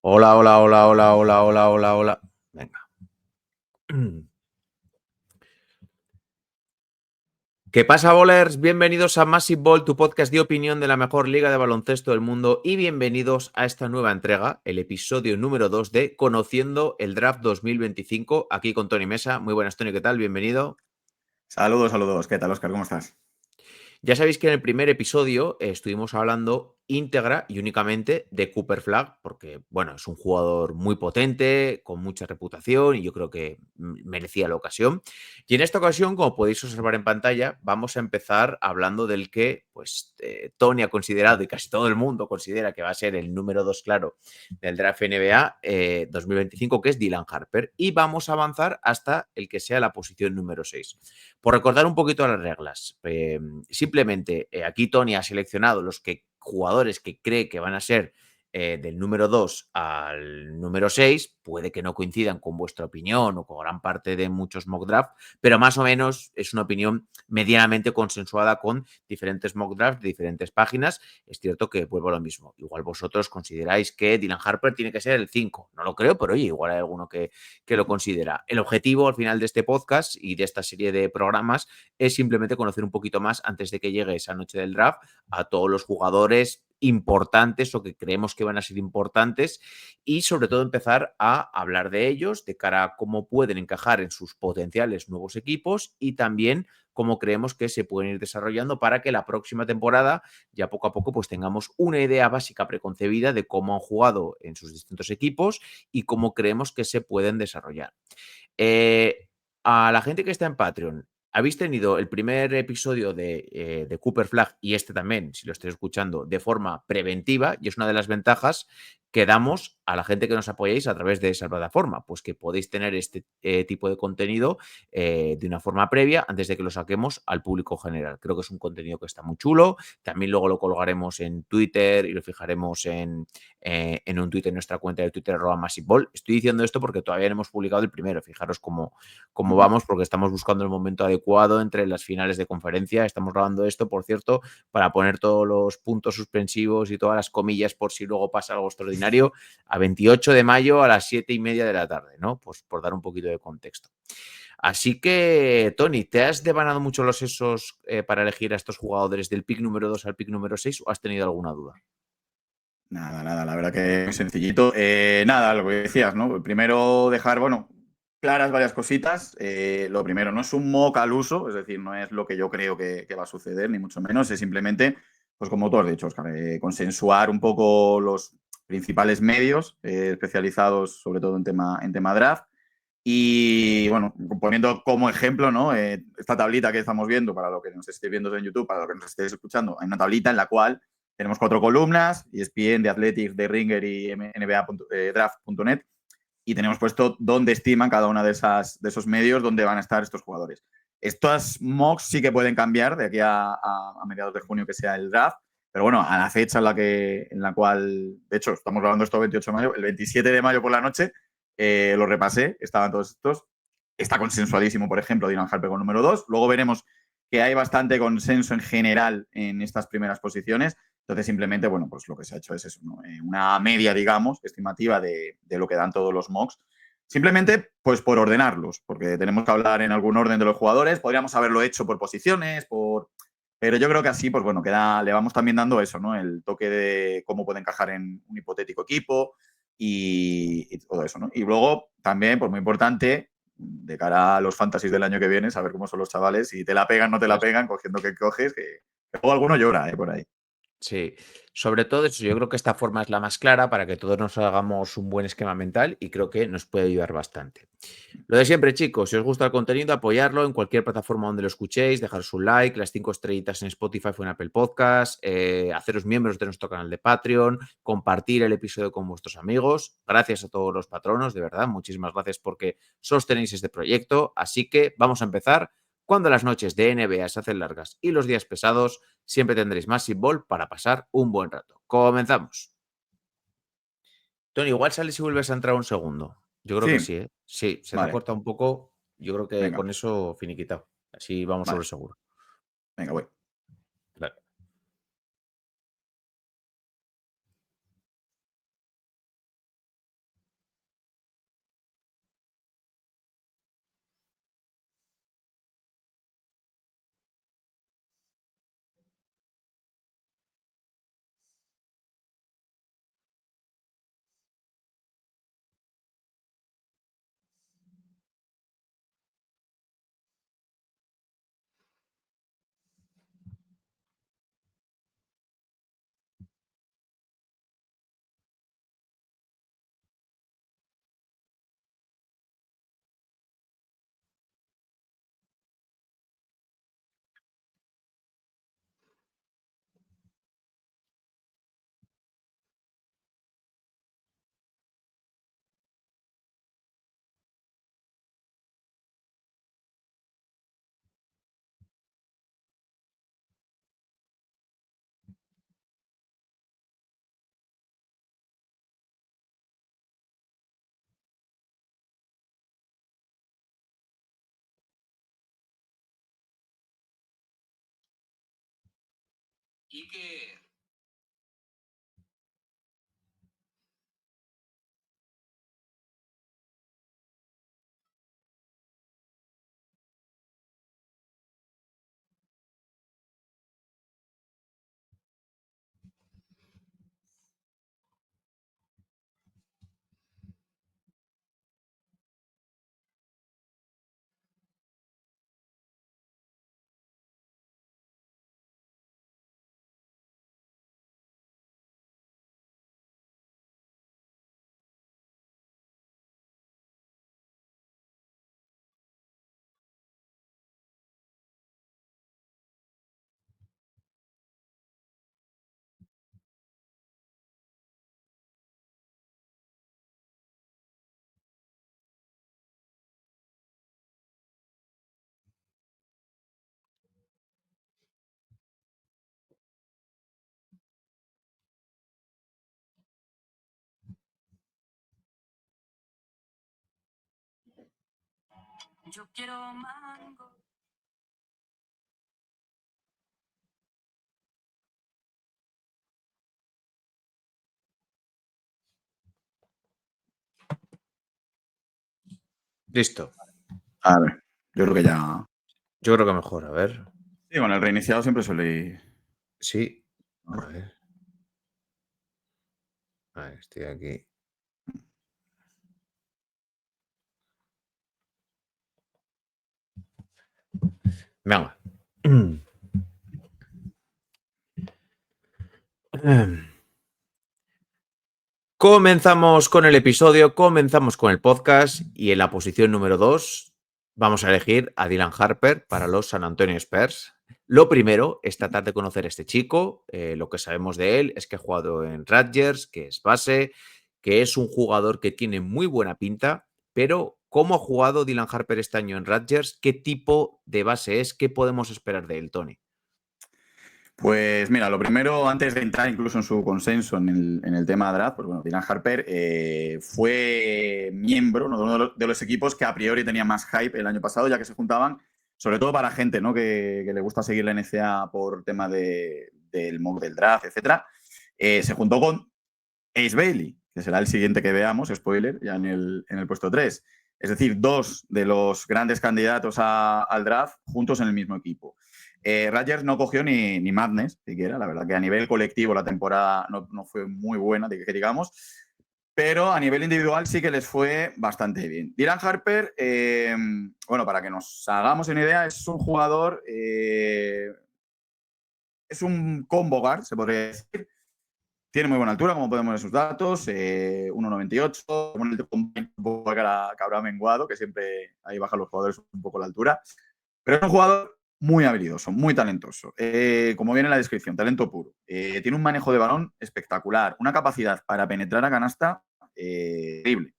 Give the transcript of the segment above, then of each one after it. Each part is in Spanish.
Hola, hola, hola, hola, hola, hola, hola, hola. Venga. ¿Qué pasa, bowlers? Bienvenidos a Massive Ball, tu podcast de opinión de la mejor liga de baloncesto del mundo y bienvenidos a esta nueva entrega, el episodio número 2 de Conociendo el Draft 2025, aquí con Tony Mesa. Muy buenas, Tony, ¿qué tal? Bienvenido. Saludos, saludos. ¿Qué tal, Oscar? ¿Cómo estás? Ya sabéis que en el primer episodio estuvimos hablando íntegra y únicamente de Cooper Flag, porque, bueno, es un jugador muy potente, con mucha reputación y yo creo que merecía la ocasión. Y en esta ocasión, como podéis observar en pantalla, vamos a empezar hablando del que, pues, Tony ha considerado y casi todo el mundo considera que va a ser el número 2 claro del draft NBA 2025, que es Dylan Harper. Y vamos a avanzar hasta el que sea la posición número 6. Por recordar un poquito las reglas, simplemente aquí Tony ha seleccionado los jugadores que cree que van a ser del número 2 al número 6, puede que no coincidan con vuestra opinión o con gran parte de muchos mock draft, pero más o menos es una opinión medianamente consensuada con diferentes mock drafts de diferentes páginas. Es cierto que vuelvo a lo mismo. Igual vosotros consideráis que Dylan Harper tiene que ser el 5. No lo creo, pero oye, igual hay alguno que lo considera. El objetivo al final de este podcast y de esta serie de programas es simplemente conocer un poquito más antes de que llegue esa noche del draft a todos los jugadores importantes o que creemos que van a ser importantes y sobre todo empezar a hablar de ellos de cara a cómo pueden encajar en sus potenciales nuevos equipos y también cómo creemos que se pueden ir desarrollando para que la próxima temporada ya poco a poco pues tengamos una idea básica preconcebida de cómo han jugado en sus distintos equipos y cómo creemos que se pueden desarrollar. A la gente que está en Patreon, habéis tenido el primer episodio de Cooper Flag y este también, si lo estáis escuchando, de forma preventiva y es una de las ventajas que damos a la gente que nos apoyáis a través de esa plataforma, pues que podéis tener este tipo de contenido de una forma previa antes de que lo saquemos al público general. Creo que es un contenido que está muy chulo. También luego lo colgaremos en Twitter y lo fijaremos en un Twitter, en nuestra cuenta de Twitter, @massiveball. Estoy diciendo esto porque todavía no hemos publicado el primero. Fijaros cómo vamos, porque estamos buscando el momento adecuado entre las finales de conferencia. Estamos grabando esto, por cierto, para poner todos los puntos suspensivos y todas las comillas por si luego pasa algo extraordinario, a 28 de mayo a las 7:30 de la tarde, ¿no? Pues por dar un poquito de contexto. Así que, Tony, ¿te has devanado mucho los sesos para elegir a estos jugadores del pick número 2 al pick número 6 o has tenido alguna duda? Nada, la verdad que muy sencillito. Nada, lo que decías, ¿no? Primero dejar, bueno, claras varias cositas. Lo primero, no es un mock al uso, es decir, no es lo que yo creo que va a suceder, ni mucho menos, es simplemente, pues como tú has dicho, Oscar, consensuar un poco los principales medios especializados, sobre todo en tema draft. Y bueno, poniendo como ejemplo, ¿no? Esta tablita que estamos viendo, para lo que nos estéis viendo en YouTube, para lo que nos estéis escuchando, hay una tablita en la cual tenemos 4 columnas, ESPN, The Athletic, The Ringer y NBA Draft.net, y tenemos puesto dónde estiman cada una de esos medios, dónde van a estar estos jugadores. Estas mocks sí que pueden cambiar de aquí a mediados de junio, que sea el draft, pero bueno, a la fecha en la cual, de hecho, estamos grabando esto el 28 de mayo, el 27 de mayo por la noche, lo repasé, estaban todos estos. Está consensuadísimo, por ejemplo, Dylan Harper con número 2. Luego veremos que hay bastante consenso en general en estas primeras posiciones. Entonces, simplemente, bueno, pues lo que se ha hecho es eso, ¿no? Una media, digamos, estimativa de lo que dan todos los mocks. Simplemente, pues por ordenarlos, porque tenemos que hablar en algún orden de los jugadores. Podríamos haberlo hecho por posiciones, pero yo creo que así, pues bueno, le vamos también dando eso, ¿no? El toque de cómo puede encajar en un hipotético equipo y todo eso, ¿no? Y luego, también, pues muy importante, de cara a los fantasies del año que viene, saber cómo son los chavales, si te la pegan, no te la pegan, cogiendo que coges, que luego alguno llora, por ahí. Sí, sobre todo eso, yo creo que esta forma es la más clara para que todos nos hagamos un buen esquema mental y creo que nos puede ayudar bastante. Lo de siempre, chicos, si os gusta el contenido, apoyarlo en cualquier plataforma donde lo escuchéis, dejaros un like, las 5 estrellitas en Spotify o en Apple Podcast, haceros miembros de nuestro canal de Patreon, compartir el episodio con vuestros amigos. Gracias a todos los patronos, de verdad, muchísimas gracias porque sostenéis este proyecto. Así que vamos a empezar. Cuando las noches de NBA se hacen largas y los días pesados, siempre tendréis Massive Ball para pasar un buen rato. Comenzamos. Tony, igual sales y vuelves a entrar un segundo. Yo creo que Sí, sí, ¿eh? Sí, se te ha vale, cortado un poco. Yo creo que venga, con eso finiquitado. Así vamos sobre vale, seguro. venga, voy. Vale. Iker. Yo quiero mango. Listo. A ver, yo creo que ya. Yo creo que mejor, a ver. Sí, con el reiniciado siempre suele ir. Sí. A ver. A ver, estoy aquí. Venga. Comenzamos con el episodio, comenzamos con el podcast y en la posición número 2 vamos a elegir a Dylan Harper para los San Antonio Spurs. Lo primero es tratar de conocer a este chico. Lo que sabemos de él es que ha jugado en Rutgers, que es base, que es un jugador que tiene muy buena pinta, pero ¿cómo ha jugado Dylan Harper este año en Rutgers? ¿Qué tipo de base es? ¿Qué podemos esperar de él, Tony? Pues mira, lo primero, antes de entrar incluso en su consenso en el tema draft, pues bueno, Dylan Harper fue miembro, ¿no?, de uno de los equipos que a priori tenía más hype el año pasado, ya que se juntaban, sobre todo para gente, ¿no?, que le gusta seguir la NCAA por tema del mock del draft, etcétera. Se juntó con Ace Bailey, que será el siguiente que veamos, spoiler, ya en el puesto 3. Es decir, dos de los grandes candidatos al draft juntos en el mismo equipo. Rodgers no cogió ni Madness, siquiera. La verdad que a nivel colectivo la temporada no fue muy buena, que digamos. Pero a nivel individual sí que les fue bastante bien. Dylan Harper, bueno, para que nos hagamos una idea, es un jugador, es un combo guard, se podría decir. Tiene muy buena altura, como podemos ver en sus datos, 1,98. Con el combine un poco que habrá menguado, que siempre ahí bajan los jugadores un poco la altura. Pero es un jugador muy habilidoso, muy talentoso. Como viene en la descripción, talento puro. Tiene un manejo de balón espectacular, una capacidad para penetrar a canasta increíble.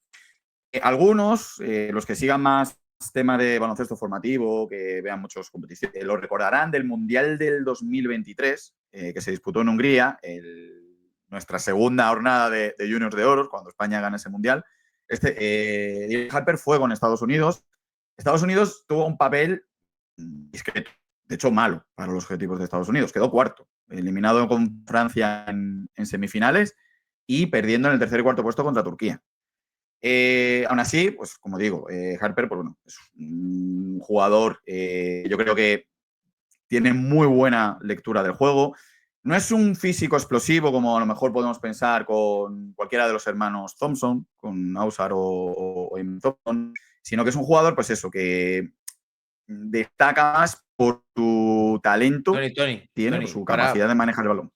Algunos, los que sigan más tema de baloncesto formativo, que vean muchos competiciones, lo recordarán del Mundial del 2023, que se disputó en Hungría, nuestra segunda jornada de Juniors de Oro, cuando España gana ese Mundial. Dylan Harper fue con Estados Unidos. Estados Unidos tuvo un papel discreto, de hecho malo para los objetivos de Estados Unidos. Quedó cuarto, eliminado con Francia en semifinales y perdiendo en el tercer y cuarto puesto contra Turquía. Aún así, pues como digo, Harper, pues bueno, es un jugador, yo creo que tiene muy buena lectura del juego. No es un físico explosivo como a lo mejor podemos pensar con cualquiera de los hermanos Thompson, con Ausar o Thompson, sino que es un jugador, pues eso, que destaca más por su talento, tiene por su capacidad de manejar el balón.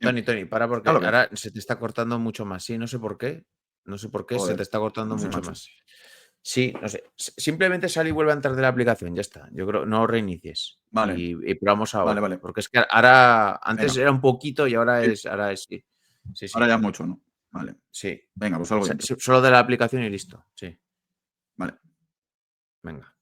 Tony, para porque Claro que ahora se te está cortando mucho más. Sí, no sé por qué. No sé por qué se te joder, está cortando no sé, mucho macho. más. Sí, no sé. Simplemente sal y vuelve a entrar de la aplicación, ya está. Yo creo, no reinicies. Vale, Y probamos ahora. vale. Porque es que ahora, antes Venga, era un poquito y ahora sí, es sí. Sí, ahora sí. ya es mucho, ¿no? Vale, Sí. venga, pues algo dentro. Solo de la aplicación y listo. Sí. Vale. Venga.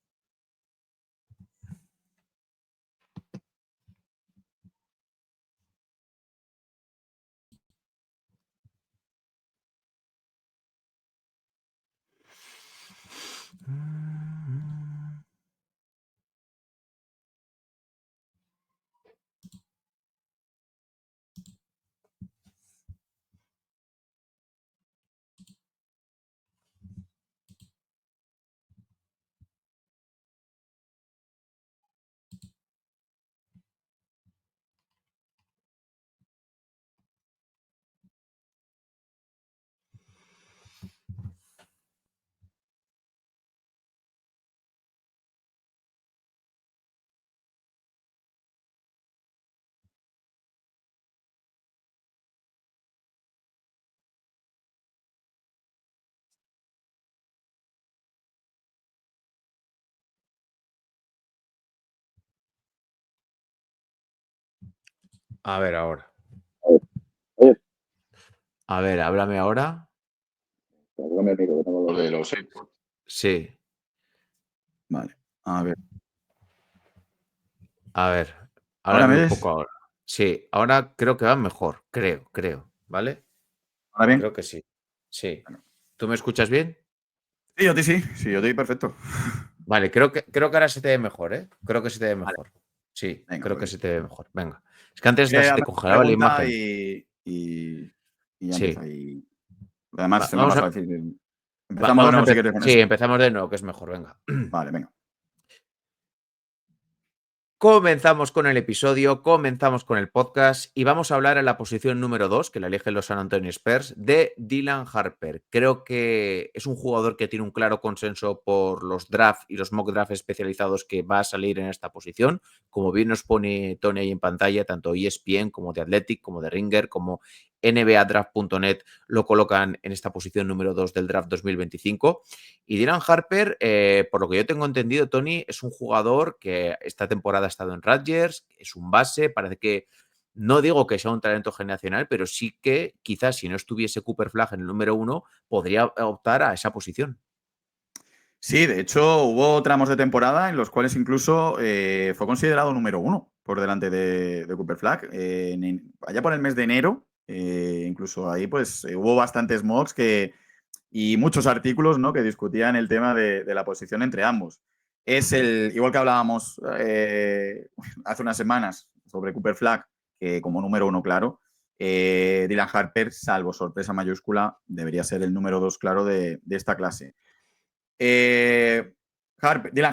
A ver ahora. Oye, A ver, háblame ahora. perdóname, amigo, que tengo lo de los AirPods. Sí. Vale, a ver. A ver, ¿Ahora me háblame un oyes? poco ahora. Sí, ahora creo que va mejor. Creo. ¿Vale? ¿Ahora bien? Creo que sí. Sí. Bueno. ¿Tú me escuchas bien? Sí, yo a ti sí. Sí, yo a ti perfecto. Vale, creo que ahora se te ve mejor, ¿eh? Creo que se te ve Vale, mejor. Sí, venga, creo que pues. se te ve mejor. Venga. Es que antes Quería se te hacer una congelaba la pregunta imagen. y ya empieza Sí. ahí. Además, se me ha Vamos a, pasado a decir. Empezamos de vamos a nuevo si empezar. quieres con Sí, eso. empezamos de nuevo, que es mejor. Venga. Vale, venga. Comenzamos con el episodio, comenzamos con el podcast y vamos a hablar en la posición número 2, que la eligen los San Antonio Spurs, de Dylan Harper. Creo que es un jugador que tiene un claro consenso por los draft y los mock draft especializados que va a salir en esta posición. Como bien nos pone Tony ahí en pantalla, tanto ESPN como The Athletic, como The Ringer, como NBADraft.net lo colocan en esta posición número 2 del draft 2025. Y Dylan Harper, por lo que yo tengo entendido, Tony, es un jugador que esta temporada ha estado en Rodgers, es un base, parece que no digo que sea un talento generacional, pero sí que quizás si no estuviese Cooper Flagg en el número 1, podría optar a esa posición. Sí, de hecho, hubo tramos de temporada en los cuales incluso fue considerado número 1 por delante de Cooper Flagg. Allá por el mes de enero, incluso ahí pues hubo bastantes mocks y muchos artículos, ¿no?, que discutían el tema de la posición entre ambos. Igual que hablábamos hace unas semanas sobre Cooper Flagg, que como número 1 claro, Dylan Harper, salvo sorpresa mayúscula, debería ser el número 2 claro de esta clase. Dylan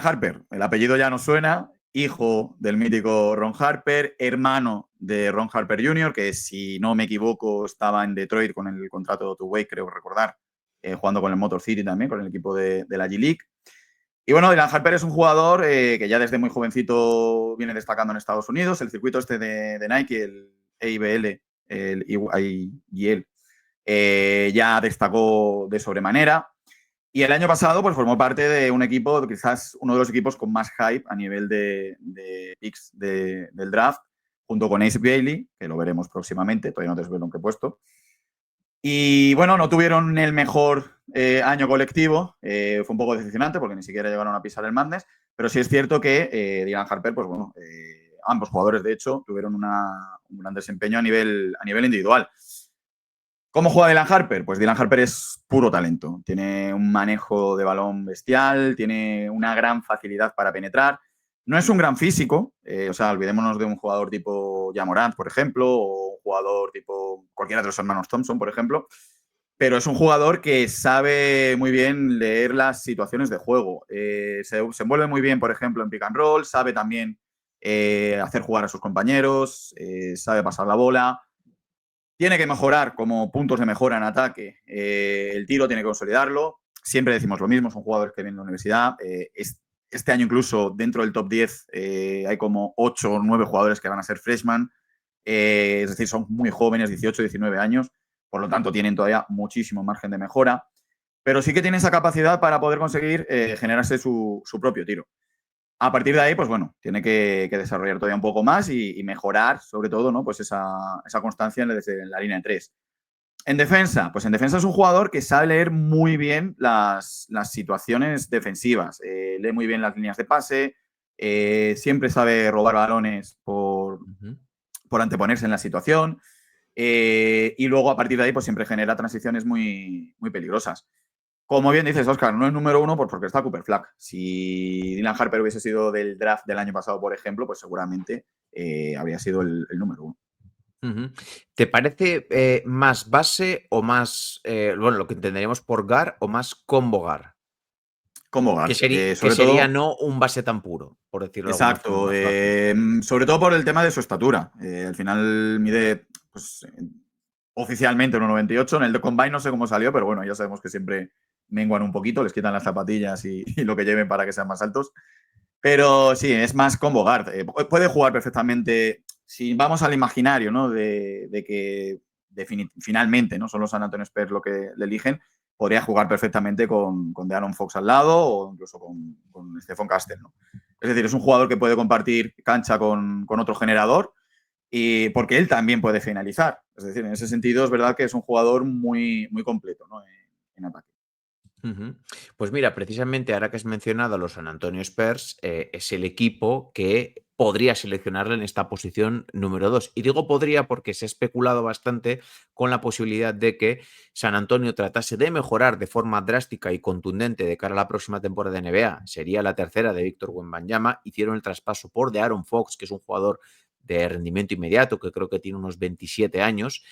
Harper, el apellido ya no suena, hijo del mítico Ron Harper, hermano de Ron Harper Jr., que si no me equivoco estaba en Detroit con el contrato de two-way, creo recordar, jugando con el Motor City también, con el equipo de la G-League. Y bueno, Dylan Harper es un jugador que ya desde muy jovencito viene destacando en Estados Unidos. El circuito este de Nike, el EIBL, el IGL, ya destacó de sobremanera. Y el año pasado pues formó parte de un equipo, quizás uno de los equipos con más hype a nivel de picks del draft, junto con Ace Bailey, que lo veremos próximamente, todavía no te desvelo en qué puesto. Y bueno, no tuvieron el mejor año colectivo, fue un poco decepcionante porque ni siquiera llegaron a pisar el Madness, pero sí es cierto que Dylan Harper, pues bueno, ambos jugadores de hecho tuvieron un gran desempeño a nivel individual. ¿Cómo juega Dylan Harper? Pues Dylan Harper es puro talento. Tiene un manejo de balón bestial, tiene una gran facilidad para penetrar. No es un gran físico, o sea, olvidémonos de un jugador tipo Ja Morant, por ejemplo, o un jugador tipo cualquiera de los hermanos Thompson, por ejemplo, pero es un jugador que sabe muy bien leer las situaciones de juego. Se envuelve muy bien, por ejemplo, en pick and roll, sabe también hacer jugar a sus compañeros, sabe pasar la bola. Tiene que mejorar como puntos de mejora en ataque. El tiro tiene que consolidarlo. Siempre decimos lo mismo, son jugadores que vienen de la universidad. Este año incluso dentro del top 10 hay como 8 o 9 jugadores que van a ser freshman. Es decir, son muy jóvenes, 18, 19 años. Por lo tanto, tienen todavía muchísimo margen de mejora. Pero sí que tiene esa capacidad para poder conseguir generarse su propio tiro. A partir de ahí, pues bueno, tiene que desarrollar todavía un poco más y mejorar, sobre todo, ¿no?, pues esa constancia desde la línea de 3. En defensa, pues en defensa es un jugador que sabe leer muy bien las situaciones defensivas. Lee muy bien las líneas de pase, siempre sabe robar balones por anteponerse en la situación. Y luego, a partir de ahí, pues siempre genera transiciones muy, muy peligrosas. Como bien dices, Oscar, no es número 1 porque está Cooper Flagg. Si Dylan Harper hubiese sido del draft del año pasado, por ejemplo, pues seguramente habría sido el número 1. ¿Te parece más base o más, bueno, lo que entenderíamos por GAR o más combo GAR? Como Que guard. sería, que Sobre sería todo, no un base tan puro, por decirlo de alguna forma exacto. más fácil. Sobre todo por el tema de su estatura. Al final mide, pues, oficialmente 1,98. En el de Combine no sé cómo salió, pero bueno, ya sabemos que siempre menguan un poquito, les quitan las zapatillas y lo que lleven para que sean más altos. Pero sí, es más combo guard. Puede jugar perfectamente. Si vamos al imaginario, ¿no?, de que finalmente, ¿no?, son los San Antonio Spurs lo que le eligen, podría jugar perfectamente con De'Aaron Fox al lado o incluso con Stephon Castle, ¿no? Es decir, es un jugador que puede compartir cancha con otro generador y porque él también puede finalizar. Es decir, en ese sentido es verdad que es un jugador muy, muy completo, ¿no? En ataque. Ujú. Pues mira, precisamente ahora que has mencionado a los San Antonio Spurs, es el equipo que podría seleccionarle en esta posición número 2. Y digo podría porque se ha especulado bastante con la posibilidad de que San Antonio tratase de mejorar de forma drástica y contundente de cara a la próxima temporada de NBA. Sería la tercera de Víctor Wembanyama. Hicieron el traspaso por de Aaron Fox, que es un jugador de rendimiento inmediato, que creo que tiene unos 27 años.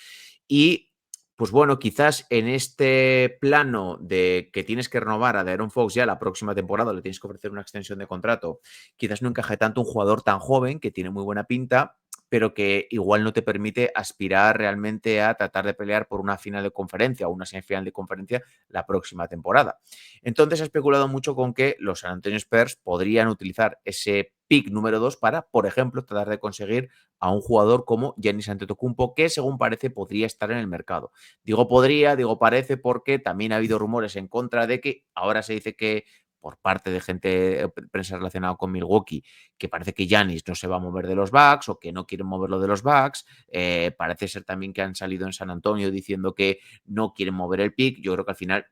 Y pues bueno, quizás en este plano de que tienes que renovar a De'Aaron Fox ya la próxima temporada, le tienes que ofrecer una extensión de contrato, quizás no encaje tanto un jugador tan joven que tiene muy buena pinta, pero que igual no te permite aspirar realmente a tratar de pelear por una final de conferencia o una semifinal de conferencia la próxima temporada. Entonces ha especulado mucho con que los San Antonio Spurs podrían utilizar ese pick número 2 para, por ejemplo, tratar de conseguir a un jugador como Giannis Antetokounmpo, que según parece podría estar en el mercado. Digo podría, digo parece, porque también ha habido rumores en contra de que ahora se dice que por parte de gente, prensa relacionada con Milwaukee, que parece que Giannis no se va a mover de los Bucks o que no quieren moverlo de los Bucks. Parece ser también que han salido en San Antonio diciendo que no quieren mover el pick. Yo creo que al final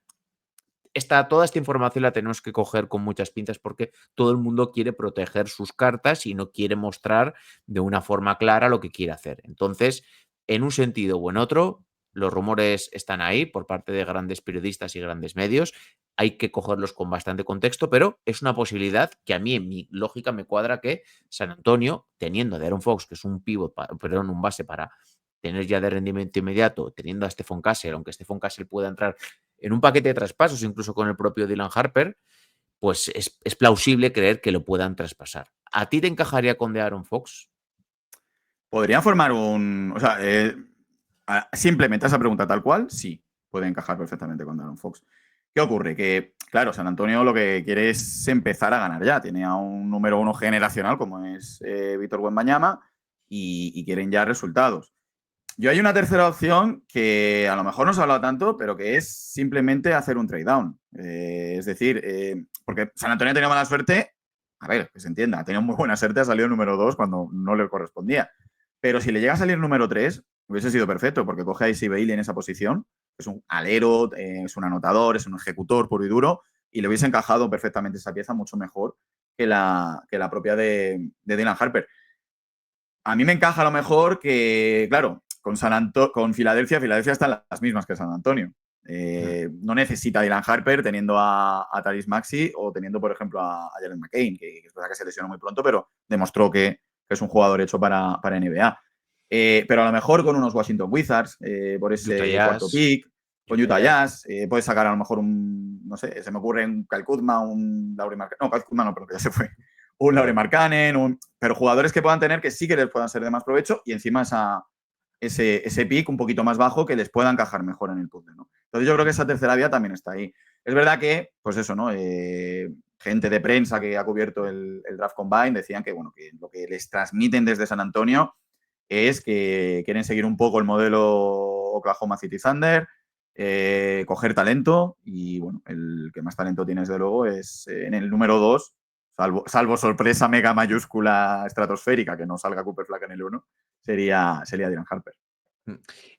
toda esta información la tenemos que coger con muchas pinzas porque todo el mundo quiere proteger sus cartas y no quiere mostrar de una forma clara lo que quiere hacer. Entonces, en un sentido o en otro, los rumores están ahí por parte de grandes periodistas y grandes medios. Hay que cogerlos con bastante contexto, pero es una posibilidad que a mí, en mi lógica, me cuadra que San Antonio, teniendo a De'Aaron Fox, que es un pivot, perdón, un base para tener ya de rendimiento inmediato, teniendo a Stephon Castle, aunque Stephon Castle pueda entrar en un paquete de traspasos, incluso con el propio Dylan Harper, pues es plausible creer que lo puedan traspasar. ¿A ti te encajaría con De'Aaron Fox? Podrían formar un. O sea, simplemente esa pregunta tal cual, sí, puede encajar perfectamente con Aaron Fox. ¿Qué ocurre? Que, claro, San Antonio lo que quiere es empezar a ganar ya. Tiene a un número 1 generacional como es Víctor Wembanyama y quieren ya resultados. Yo hay una tercera opción que a lo mejor no se ha hablado tanto, pero que es simplemente hacer un trade down. Es decir, porque San Antonio ha tenido mala suerte, a ver, que se entienda, ha tenido muy buena suerte, ha salido número 2 cuando no le correspondía. Pero si le llega a salir número 3, hubiese sido perfecto, porque coge a Issy Bailey en esa posición, es un alero, es un anotador, es un ejecutor puro y duro, y le hubiese encajado perfectamente esa pieza mucho mejor que la propia de Dylan Harper. A mí me encaja a lo mejor que, claro, con Filadelfia están las mismas que San Antonio. No necesita a Dylan Harper teniendo a Tyrese Maxey o teniendo, por ejemplo, a Jalen McCain, que es verdad que se lesionó muy pronto, pero demostró que es un jugador hecho para NBA. Pero a lo mejor con unos Washington Wizards, por Utah ese cuarto Jazz. pick, con Utah Utah Jazz. Jazz, puedes sacar a lo mejor no sé, se me ocurre un Kyle Kuzma, un Lauri Markkanen, no, Kyle Kuzma no, pero que ya se fue, un Lauri Markkanen, pero jugadores que puedan tener que sí que les puedan ser de más provecho y encima ese pick un poquito más bajo que les pueda encajar mejor en el puzzle, ¿no? Entonces yo creo que esa tercera vía también está ahí. Es verdad que, pues eso, ¿no? Gente de prensa que ha cubierto el Draft Combine decían que, bueno, que lo que les transmiten desde San Antonio es que quieren seguir un poco el modelo Oklahoma City Thunder, coger talento y, bueno, el que más talento tiene, desde luego, es en el número 2, salvo sorpresa mega mayúscula estratosférica que no salga Cooper Flag en el 1, sería Dylan Harper.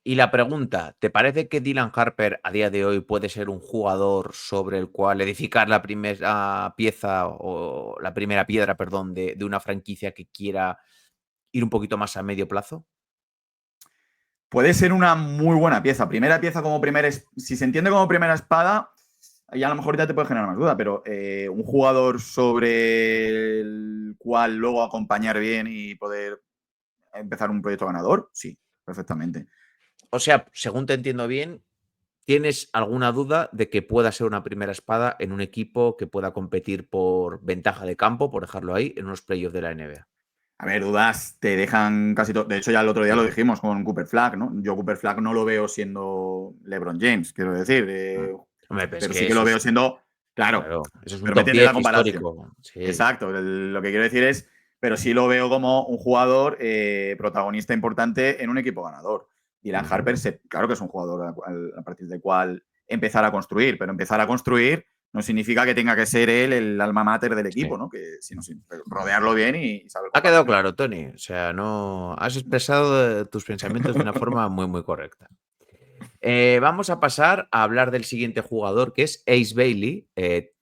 Y la pregunta, ¿te parece que Dylan Harper a día de hoy puede ser un jugador sobre el cual edificar la primera pieza o la primera piedra, perdón, de una franquicia que quiera ir un poquito más a medio plazo? Puede ser una muy buena pieza. Primera pieza como si se entiende como primera espada, ya a lo mejor ya te puede generar más duda, pero un jugador sobre el cual luego acompañar bien y poder empezar un proyecto ganador, sí, perfectamente. O sea, según te entiendo bien, ¿tienes alguna duda de que pueda ser una primera espada en un equipo que pueda competir por ventaja de campo, por dejarlo ahí, en unos playoffs de la NBA? A ver, dudas te dejan casi todo. De hecho, ya el otro día lo Sí. dijimos con Cooper Flag, ¿no? Yo Cooper Flag no lo veo siendo LeBron James, quiero decir. Hombre, pero es Pero sí que que lo eso veo es, siendo, claro, claro, eso es un pero me top entiendes la 10 comparación. histórico. Sí. Exacto, lo que quiero decir es, pero sí lo veo como un jugador protagonista importante en un equipo ganador. Dylan Ujú. Harper, claro que es un jugador a partir del cual empezar a construir, pero empezar a construir no significa que tenga que ser él el alma mater del equipo, Sí. ¿no? Sino rodearlo bien y saber Ha quedado compartirlo. claro, Tony. O sea, no has expresado tus pensamientos de una forma muy, muy correcta. Vamos a pasar a hablar del siguiente jugador, que es Ace Bailey,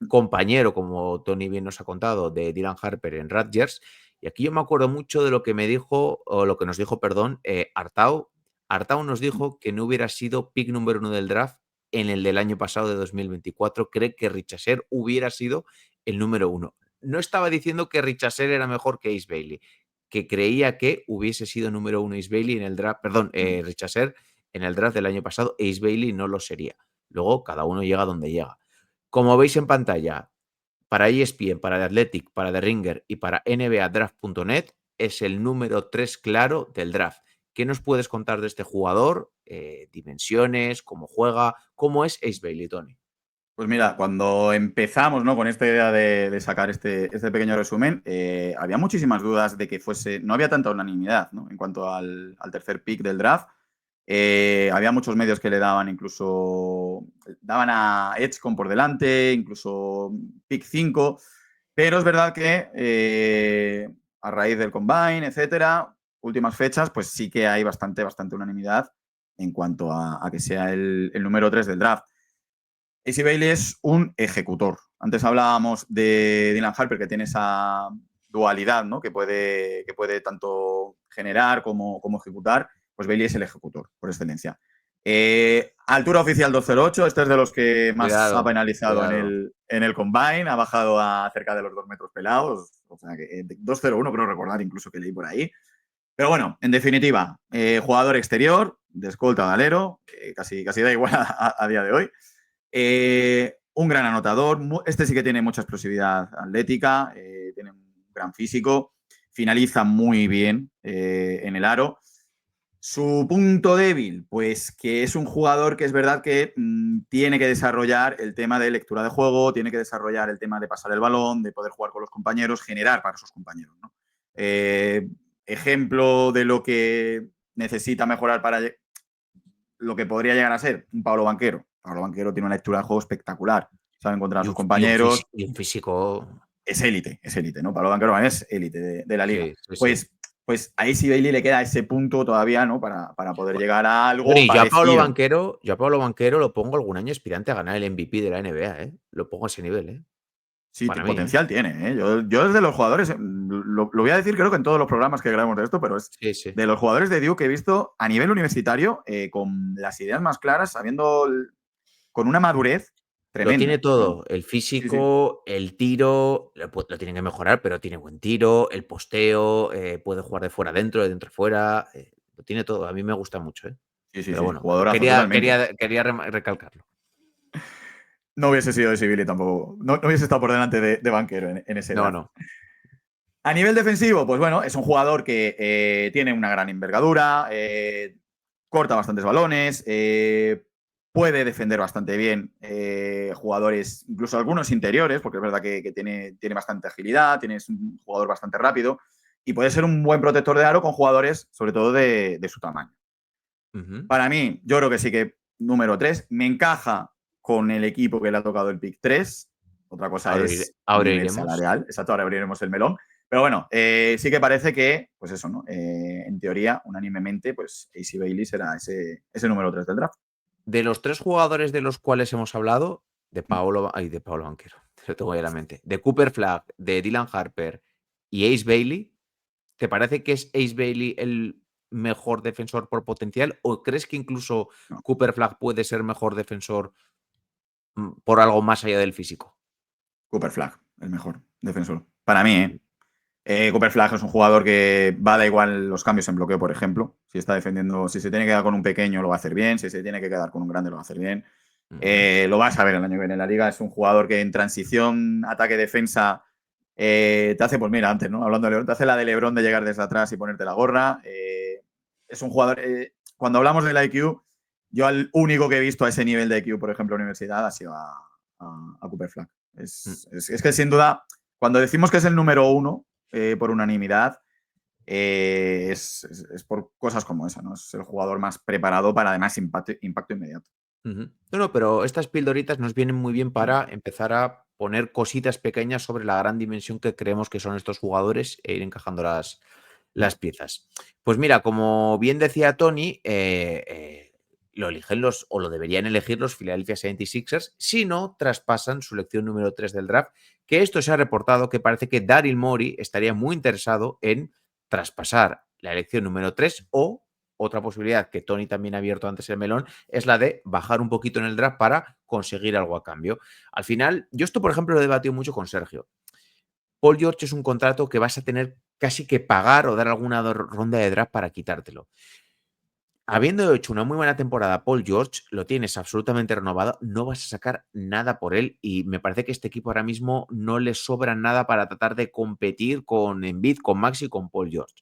compañero, como Tony bien nos ha contado, de Dylan Harper en Rodgers. Y aquí yo me acuerdo mucho de lo que me dijo, o lo que nos dijo, perdón, Artau. Artau nos dijo que no hubiera sido pick número 1 del draft en el del año pasado de 2024. Cree que Richardson hubiera sido el número 1. No estaba diciendo que Richardson era mejor que Ace Bailey, que creía que hubiese sido número 1 Ace Bailey en el draft, perdón, Richardson en el draft del año pasado, Ace Bailey no lo sería. Luego, cada uno llega donde llega. Como veis en pantalla, para ESPN, para The Athletic, para The Ringer y para NBADraft.net, es el número 3 claro del draft. ¿Qué nos puedes contar de este jugador? Dimensiones, cómo juega, cómo es Ace Bailey, Tony. Pues mira, cuando empezamos, ¿no?, con esta idea de sacar este pequeño resumen, había muchísimas dudas de que fuese. No había tanta unanimidad, ¿no?, en cuanto al tercer pick del draft. Había muchos medios que le daban incluso. Daban a Edgecombe por delante, incluso pick 5. Pero es verdad que a raíz del Combine, etcétera, últimas fechas, pues sí que hay bastante unanimidad en cuanto a que sea el número 3 del draft. Ace Bailey es un ejecutor. Antes hablábamos de Dylan Harper, que tiene esa dualidad, ¿no?, que puede tanto generar como ejecutar. Pues Bailey es el ejecutor, por excelencia. Altura oficial 2,08. Este es de los que más ha Cuidado, penalizado cuidado. en el Combine. Ha bajado a cerca de los 2 metros pelados. O sea, que 2,01 creo recordar incluso que leí por ahí. Pero bueno, en definitiva, jugador exterior, de escolta de alero, casi da igual a día de hoy. Un gran anotador. Este sí que tiene mucha explosividad atlética, tiene un gran físico, finaliza muy bien en el aro. Su punto débil, pues que es un jugador que es verdad que tiene que desarrollar el tema de lectura de juego, tiene que desarrollar el tema de pasar el balón, de poder jugar con los compañeros, generar para sus compañeros, ¿no? Ejemplo de lo que necesita mejorar para lo que podría llegar a ser un Pablo Banquero. Pablo Banquero tiene una lectura de juego espectacular, sabe encontrar a sus compañeros. Y un físico. Es élite, ¿no? Pablo Banquero es élite de la liga. Sí, sí, sí. Pues a Ace Bailey le queda ese punto todavía, ¿no?, para poder llegar a algo Tony, parecido. yo a Pablo Banquero lo pongo algún año aspirante a ganar el MVP de la NBA, ¿eh? Lo pongo a ese nivel, ¿eh? Sí, Para mí, ¿eh? potencial tiene, ¿eh? Yo desde los jugadores, lo voy a decir creo que en todos los programas que grabamos de esto, pero es Sí, sí. de los jugadores de Duke que he visto a nivel universitario, con las ideas más claras, con una madurez Lo tiene tremenda, ¿no? todo, el Sí, sí. físico, el tiro, lo tienen que mejorar, pero tiene buen tiro, el posteo, puede jugar de fuera adentro, de dentro a fuera, lo tiene todo. A mí me gusta mucho, ¿eh? Sí, sí, Pero sí. bueno, Jugadorazo totalmente. quería recalcarlo. No hubiese sido de Sibili tampoco. No hubiese estado por delante de Banquero en ese No, draft. no. A nivel defensivo, pues bueno, es un jugador que tiene una gran envergadura, corta bastantes balones, puede defender bastante bien jugadores, incluso algunos interiores, porque es verdad que tiene bastante agilidad, es un jugador bastante rápido y puede ser un buen protector de aro con jugadores, sobre todo de su tamaño. Ujú. Para mí, yo creo que sí que número 3 me encaja con el equipo que le ha tocado el pick 3. Otra cosa es Ahora nivel iremos. salarial. Exacto, ahora abriremos el melón. Pero bueno, sí que parece que, pues eso, ¿no? En teoría, unánimemente, pues AC Bailey será ese número 3 del draft. De los 3 jugadores de los cuales hemos hablado, de Paolo Banquero, lo tengo ahí en la mente, de Cooper Flagg, de Dylan Harper y Ace Bailey, ¿te parece que es Ace Bailey el mejor defensor por potencial o crees que incluso No, Cooper Flagg puede ser mejor defensor, por algo más allá del físico? Cooper Flagg, el mejor defensor. Para mí, ¿eh? Cooper Flagg es un jugador que va da igual los cambios en bloqueo, por ejemplo. Si está defendiendo, si se tiene que quedar con un pequeño, lo va a hacer bien. Si se tiene que quedar con un grande, lo va a hacer bien. Ujú. Lo vas a ver el año que viene en la liga. Es un jugador que en transición, ataque, defensa, te hace, pues mira, antes, ¿no? Hablando de Lebron, te hace la de Lebron de llegar desde atrás y ponerte la gorra. Es un jugador. Cuando hablamos del IQ, yo al único que he visto a ese nivel de IQ, por ejemplo, en la universidad, ha sido a Cooper Flagg. Mm. Es que sin duda, cuando decimos que es el número 1 por unanimidad, es por cosas como esa, ¿no? Es el jugador más preparado para además impacto inmediato. Ujú. No, pero estas pildoritas nos vienen muy bien para empezar a poner cositas pequeñas sobre la gran dimensión que creemos que son estos jugadores e ir encajando las piezas. Pues mira, como bien decía Tony, lo eligen o lo deberían elegir los Philadelphia 76ers si no traspasan su elección número 3 del draft, que esto se ha reportado que parece que Daryl Morey estaría muy interesado en traspasar la elección número 3 o otra posibilidad que Tony también ha abierto antes el melón es la de bajar un poquito en el draft para conseguir algo a cambio. Al final, yo esto, por ejemplo, lo he debatido mucho con Sergio. Paul George es un contrato que vas a tener casi que pagar o dar alguna ronda de draft para quitártelo. Habiendo hecho una muy buena temporada, Paul George, lo tienes absolutamente renovado, no vas a sacar nada por él y me parece que este equipo ahora mismo no le sobra nada para tratar de competir con Embiid, con Maxi y con Paul George.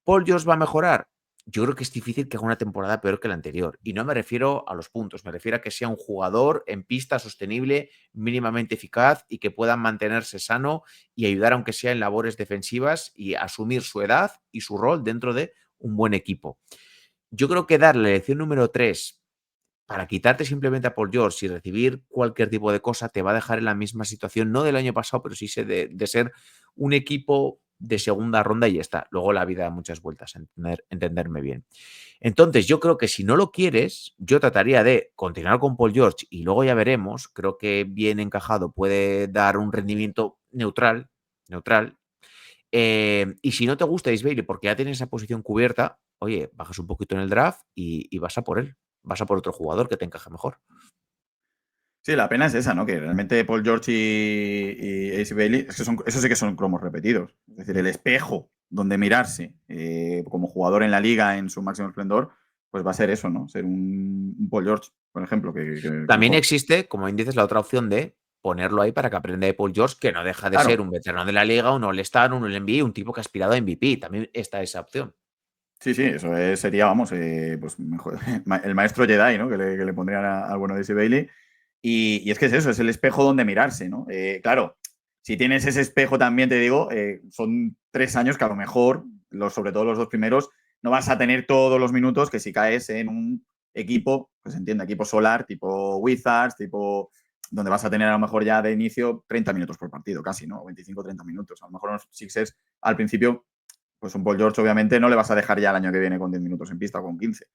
¿Paul George va a mejorar? Yo creo que es difícil que haga una temporada peor que la anterior. Y no me refiero a los puntos, me refiero a que sea un jugador en pista sostenible, mínimamente eficaz y que pueda mantenerse sano y ayudar, aunque sea en labores defensivas, y asumir su edad y su rol dentro de un buen equipo. Yo creo que dar la elección número 3 para quitarte simplemente a Paul George y recibir cualquier tipo de cosa te va a dejar en la misma situación, no del año pasado, pero sí de ser un equipo de segunda ronda y ya está. Luego la vida da muchas vueltas, entenderme bien. Entonces, yo creo que si no lo quieres, yo trataría de continuar con Paul George y luego ya veremos. Creo que bien encajado puede dar un rendimiento neutral. Y si no te gusta Ace Bailey porque ya tienes esa posición cubierta, oye, bajas un poquito en el draft y vas a por él. Vas a por otro jugador que te encaje mejor. Sí, la pena es esa, ¿no? Que realmente Paul George y Ace Bailey, es que eso sí que son cromos repetidos. Es decir, el espejo donde mirarse como jugador en la liga en su máximo esplendor, pues va a ser eso, ¿no? Ser un Paul George, por ejemplo, que También mejor. existe, como bien dices, la otra opción de ponerlo ahí para que aprenda de Paul George, que no deja de ser Claro, un veterano de la liga, un All-Star, un All-NBA, un tipo que ha aspirado a MVP. También está esa opción. sí, eso sería, vamos, pues mejor, el maestro Jedi, ¿no? Que le pondrían al bueno de Ace Bailey. Y es que es eso, es el espejo donde mirarse, ¿no? Claro, si tienes ese espejo también, te digo, son 3 años que a lo mejor, sobre todo los 2 primeros, no vas a tener todos los minutos que si caes en un equipo, pues entiende, equipo solar, tipo Wizards, tipo donde vas a tener a lo mejor ya de inicio 30 minutos por partido, casi, ¿no? 25-30 minutos. A lo mejor los Sixers al principio, pues un Paul George obviamente no le vas a dejar ya el año que viene con 10 minutos en pista o con 15.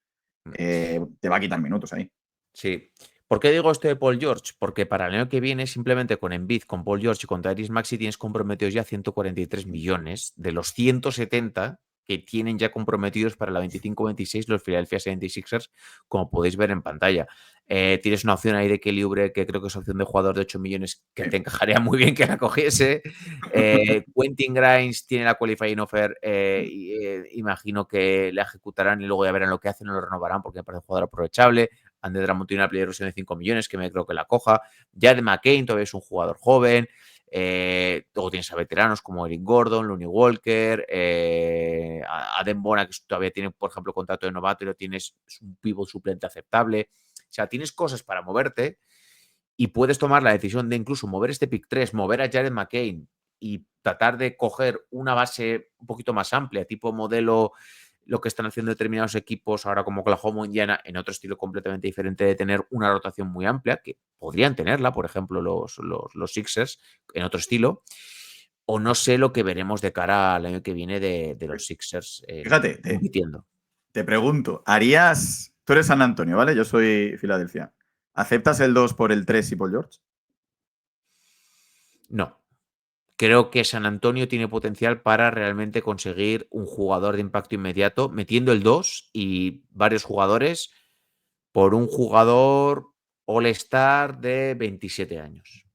Te va a quitar minutos ahí. Sí. ¿Por qué digo esto de Paul George? Porque para el año que viene, simplemente con Embiid, con Paul George y con Tyrese Maxey tienes comprometidos ya 143 millones de los 170 que tienen ya comprometidos para la 25-26 los Philadelphia 76ers, como podéis ver en pantalla. Tienes una opción ahí de Kelly Oubre, que creo que es opción de jugador de 8 millones, que te encajaría muy bien que la cogiese. Quentin Grimes tiene la qualifying offer, imagino que la ejecutarán y luego ya verán lo que hacen, no lo renovarán porque me parece un jugador aprovechable. Andre Drummond tiene una player de 5 millones, que me creo que la coja. Jared McCain todavía es un jugador joven. Luego tienes a veteranos como Eric Gordon, Looney Walker, a Adem Bona, que todavía tiene, por ejemplo, contrato de novato y lo tienes, es un pivot suplente aceptable. O sea, tienes cosas para moverte y puedes tomar la decisión de incluso mover este pick 3, mover a Jared McCain y tratar de coger una base un poquito más amplia, tipo modelo lo que están haciendo determinados equipos ahora como Oklahoma, Indiana, en otro estilo completamente diferente de tener una rotación muy amplia, que podrían tenerla, por ejemplo, los Sixers, en otro estilo. O no sé lo que veremos de cara al año que viene de los Sixers Fíjate, compitiendo. te pregunto, ¿harías... Tú eres San Antonio, ¿vale? Yo soy Filadelfia. ¿Aceptas el 2 por el 3 y Paul George? No. Creo que San Antonio tiene potencial para realmente conseguir un jugador de impacto inmediato, metiendo el 2 y varios jugadores por un jugador All-Star de 27 años.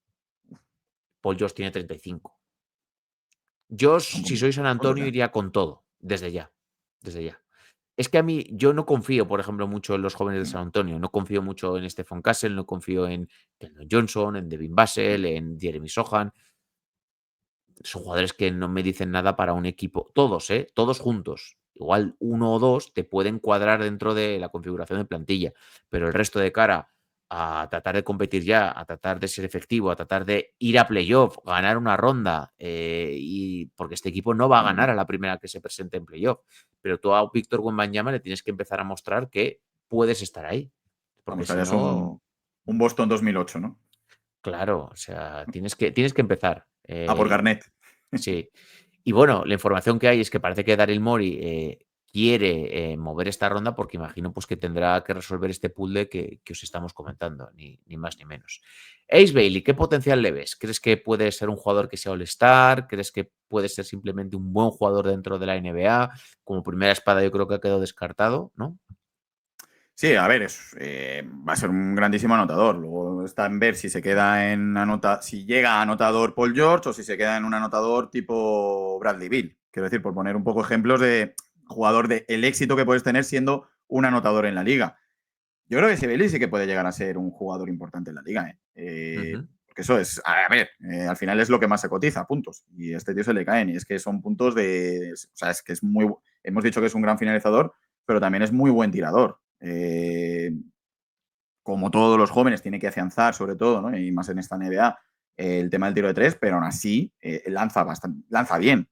Paul George tiene 35. Yo, si soy San Todos, Antonio, ¿eh? iría con todo, desde ya. Desde ya. Es que a mí, yo no confío, por ejemplo, mucho en los jóvenes de San Antonio. No confío mucho en Stephen Castle, no confío en Keldon Johnson, en Devin Vassell, en Jeremy Sohan. Son jugadores que no me dicen nada para un equipo. Todos, ¿eh? Todos juntos. Igual uno o dos te pueden cuadrar dentro de la configuración de plantilla, pero el resto de cara a tratar de competir ya, a tratar de ser efectivo, a tratar de ir a playoff, ganar una ronda, y porque este equipo no va a ganar a la primera que se presente en playoff, pero tú a Víctor Wembanyama le tienes que empezar a mostrar que puedes estar ahí. porque Vamos, que si harías no, un Boston 2008, ¿no? claro, o sea, tienes que empezar. A por Garnett. Sí. Y bueno, la información que hay es que parece que Daryl Morey quiere mover esta ronda porque imagino pues, que tendrá que resolver este puzzle que os estamos comentando, ni más ni menos. Ace Bailey, ¿qué potencial le ves? ¿Crees que puede ser un jugador que sea All-Star? ¿Crees que puede ser simplemente un buen jugador dentro de la NBA? Como primera espada yo creo que ha quedado descartado, ¿no? Sí, a ver, va a ser un grandísimo anotador. Luego está en ver si se queda si llega a anotador Paul George o si se queda en un anotador tipo Bradley Beal. Quiero decir, por poner un poco ejemplos de jugador de el éxito que puedes tener siendo un anotador en la liga. Yo creo que Sebeli sí que puede llegar a ser un jugador importante en la liga, ¿eh? Ujú, Porque eso es, a ver, al final es lo que más se cotiza, puntos. Y a este tío se le caen. Y es que son puntos o sea, es que es muy. Hemos dicho que es un gran finalizador, pero también es muy buen tirador. Como todos los jóvenes, tiene que afianzar, sobre todo, ¿no? Y más en esta NBA, el tema del tiro de tres, pero aún así lanza bien.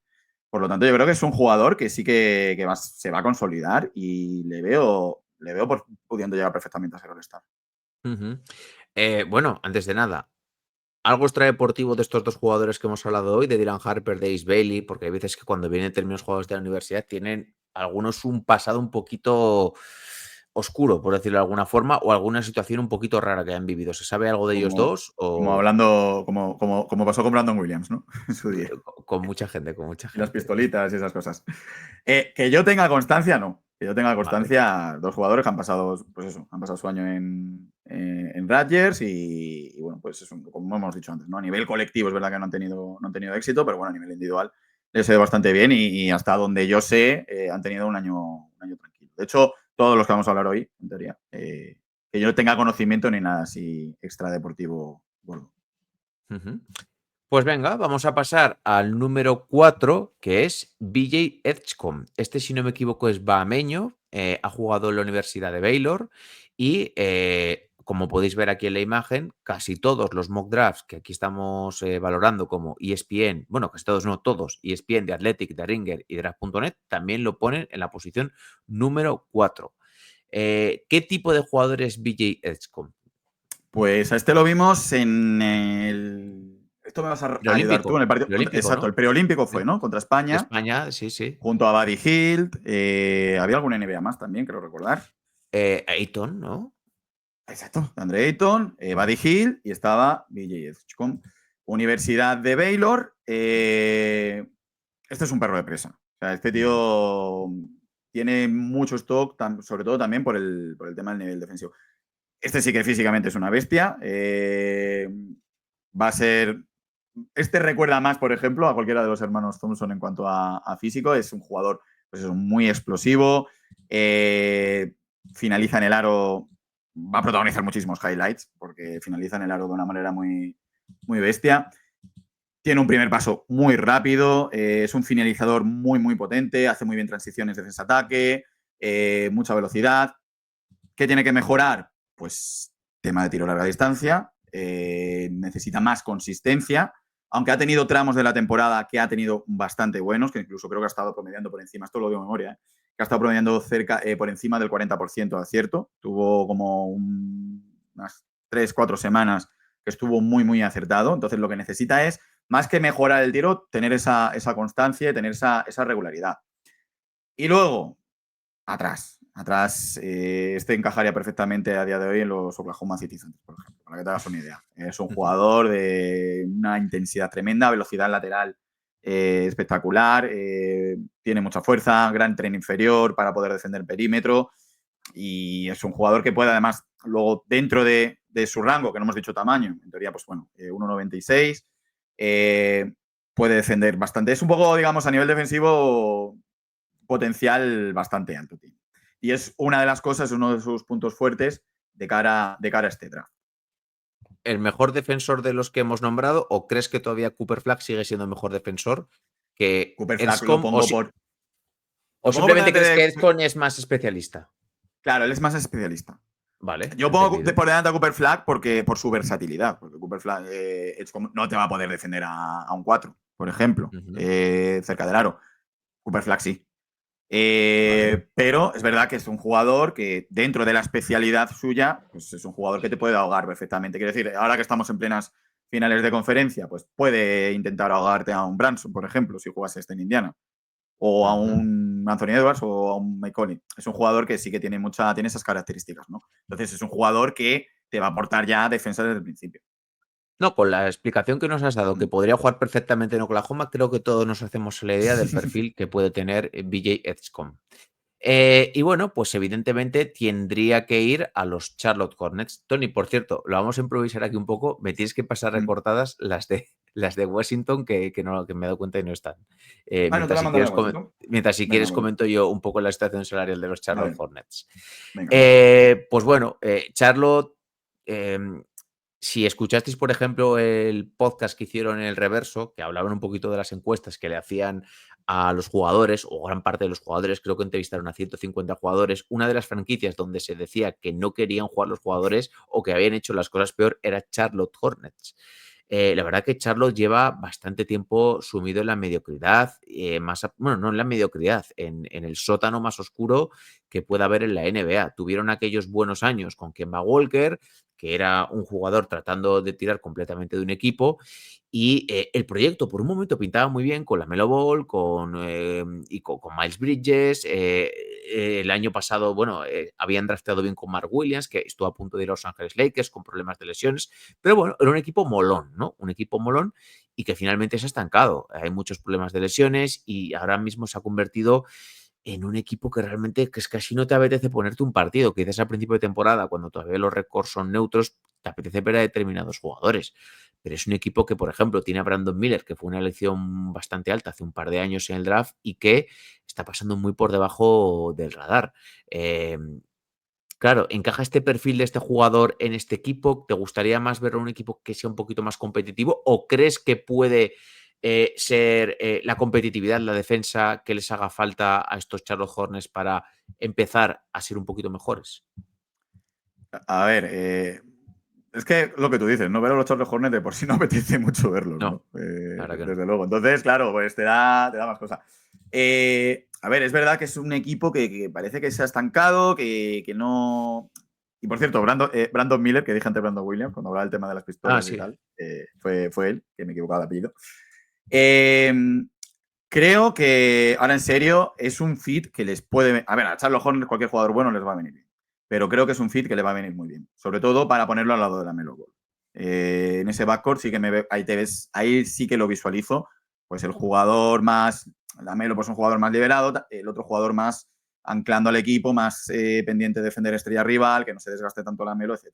Por lo tanto, yo creo que es un jugador que sí que se va a consolidar y le veo pudiendo llegar perfectamente a ser All-Star. ujú. Bueno, antes de nada, algo extradeportivo de estos dos jugadores que hemos hablado hoy, de Dylan Harper, de Ace Bailey, porque hay veces que cuando vienen términos jugadores de la universidad tienen algunos un pasado un poquito oscuro, por decirlo de alguna forma, o alguna situación un poquito rara que hayan vivido. ¿Se sabe algo de ellos Como, dos? como O hablando, como pasó con Brandon Williams, ¿no? En su día. con mucha gente, con mucha Y las gente. pistolitas y esas cosas. Que yo tenga constancia, no. Que yo tenga Vale. constancia, dos jugadores que han pasado, pues eso, han pasado su año en Rutgers y, bueno, pues eso, como hemos dicho antes, ¿no? A nivel colectivo es verdad que no han tenido éxito, pero bueno, a nivel individual les ha ido bastante bien y hasta donde yo sé han tenido un año tranquilo. De hecho, todos los que vamos a hablar hoy, en teoría, que yo no tenga conocimiento ni nada así extradeportivo gordo. Ujú. Pues venga, vamos a pasar al número 4, que es BJ Edgecombe. Este, si no me equivoco, es bahameño, ha jugado en la Universidad de Baylor y, como podéis ver aquí en la imagen, casi todos los mock drafts que aquí estamos valorando como ESPN, bueno, casi todos, no todos, ESPN, de Athletic, de Ringer y Draft.net, también lo ponen en la posición número 4. ¿Qué tipo de jugador es BJ Edgecombe? Pues a este lo vimos en el. Esto me vas a ayudar tú en Preolímpico, el partido. preolímpico, Exacto, el ¿no? preolímpico Sí. fue, ¿no? Contra De España, España, sí, sí. junto a Buddy Hield. Había alguna NBA más también, creo recordar. Ayton, ¿no? Exacto, Andre Ayton, Buddy Hield y estaba BJ Edgecombe. Universidad de Baylor. Este es un perro de presa. O sea, este Ujú, tío tiene mucho stock, sobre todo también por el tema del nivel defensivo. Este sí que físicamente es una bestia. Va a ser. Este recuerda más, por ejemplo, a cualquiera de los hermanos Thompson en cuanto a físico. Es un jugador pues eso, muy explosivo. Finaliza en el aro. Va a protagonizar muchísimos highlights porque finaliza en el aro de una manera muy, muy bestia. Tiene un primer paso muy rápido. Es un finalizador muy, muy potente. Hace muy bien transiciones defensa-ataque. Mucha velocidad. ¿Qué tiene que mejorar? Pues tema de tiro a larga distancia, necesita más consistencia, aunque ha tenido tramos de la temporada que ha tenido bastante buenos, que incluso creo que ha estado promediando por encima, esto lo digo de memoria, que ha estado promediando por encima del 40% de acierto. Tuvo como unas 3-4 semanas que estuvo muy, muy acertado. Entonces lo que necesita es, más que mejorar el tiro, tener esa constancia y tener esa regularidad. Y luego, Atrás, este encajaría perfectamente a día de hoy en los Oklahoma City Thunder, por ejemplo, para que te hagas una idea. Es un ujú. jugador de una intensidad tremenda, velocidad lateral espectacular, tiene mucha fuerza, gran tren inferior para poder defender el perímetro y es un jugador que puede además, luego dentro de su rango, que no hemos dicho tamaño, en teoría, pues bueno, 1,96, puede defender bastante. Es un poco, digamos, a nivel defensivo potencial bastante alto tiene. Y es una de las cosas, uno de sus puntos fuertes de cara a este draft. ¿El mejor defensor de los que hemos nombrado o crees que todavía Cooper Flag sigue siendo el mejor defensor que Cooper Flag lo Erscom pongo por, o lo pongo por simplemente delante crees de. que Erscom es más especialista? Claro, él es más especialista. Vale, Yo pongo entendido. por delante a Cooper Flag por su versatilidad. Porque Cooper Flag no te va a poder defender a un 4, por ejemplo, Ujú, cerca del aro. Cooper Flag sí. Pero es verdad que es un jugador que dentro de la especialidad suya, pues es un jugador que te puede ahogar perfectamente. Quiero decir, ahora que estamos en plenas finales de conferencia, pues puede intentar ahogarte a un Branson, por ejemplo, si jugas en Indiana. O a un Anthony Edwards o a un Mike Conley. Es un jugador que sí que tiene esas características, ¿no? Entonces es un jugador que te va a aportar ya defensa desde el principio. No, con la explicación que nos has dado, que podría jugar perfectamente en Oklahoma, creo que todos nos hacemos la idea del perfil que puede tener BJ Edgecombe. Y bueno, pues evidentemente tendría que ir a los Charlotte Hornets. Tony, por cierto, lo vamos a improvisar aquí un poco. Me tienes que pasar recortadas las de Washington, que me he dado cuenta y no están. ¿No te la mandaré a Washington? Mientras si Venga, quieres bueno. comento yo un poco la situación salarial de los Charlotte Hornets. Venga. Pues bueno, Charlotte, si escuchasteis, por ejemplo, el podcast que hicieron en el Reverso, que hablaban un poquito de las encuestas que le hacían a los jugadores, o gran parte de los jugadores, creo que entrevistaron a 150 jugadores, una de las franquicias donde se decía que no querían jugar los jugadores o que habían hecho las cosas peor era Charlotte Hornets. La verdad que Charlotte lleva bastante tiempo sumido en la mediocridad, bueno, no en la mediocridad, en el sótano más oscuro que pueda haber en la NBA. Tuvieron aquellos buenos años con Kemba Walker, que era un jugador tratando de tirar completamente de un equipo, y el proyecto por un momento pintaba muy bien con LaMelo Ball, con Miles Bridges. El año pasado, bueno, habían drafteado bien con Mark Williams, que estuvo a punto de ir a Los Ángeles Lakers con problemas de lesiones, pero bueno, era un equipo molón, ¿no? Un equipo molón y que finalmente se ha estancado. Hay muchos problemas de lesiones y ahora mismo se ha convertido en un equipo que realmente que es casi no te apetece ponerte un partido, que dices al principio de temporada, cuando todavía los récords son neutros, te apetece ver a determinados jugadores. Pero es un equipo que, por ejemplo, tiene a Brandon Miller, que fue una elección bastante alta hace un par de años en el draft y que está pasando muy por debajo del radar. Claro, ¿encaja este perfil de este jugador en este equipo? ¿Te gustaría más ver un equipo que sea un poquito más competitivo? ¿O crees que puede ser la competitividad, la defensa que les haga falta a estos Charlotte Hornets para empezar a ser un poquito mejores? A ver, es que lo que tú dices, no ver a los Charlotte Hornets de por sí no apetece mucho verlos, No, ¿no? la verdad que Desde no. luego. Entonces, claro, pues te da más cosas. A ver, es verdad que es un equipo que parece que se ha estancado, que no. Y por cierto, Brandon Miller, que dije antes Brandon Williams, cuando hablaba del tema de las Ah, pistolas y sí. tal, fue él, que me equivocaba de apellido. Eh, Creo que, ahora en serio, es un fit que les puede. A ver, a Charlotte Hornets cualquier jugador bueno les va a venir bien. Pero creo que es un fit que le va a venir muy bien. Sobre todo para ponerlo al lado de la Melo Ball. En ese backcourt sí que ahí te ves, ahí sí que lo visualizo. Pues el jugador más. La Melo pues un jugador más liberado, el otro jugador más anclando al equipo, más pendiente de defender estrella rival, que no se desgaste tanto la Melo, etc.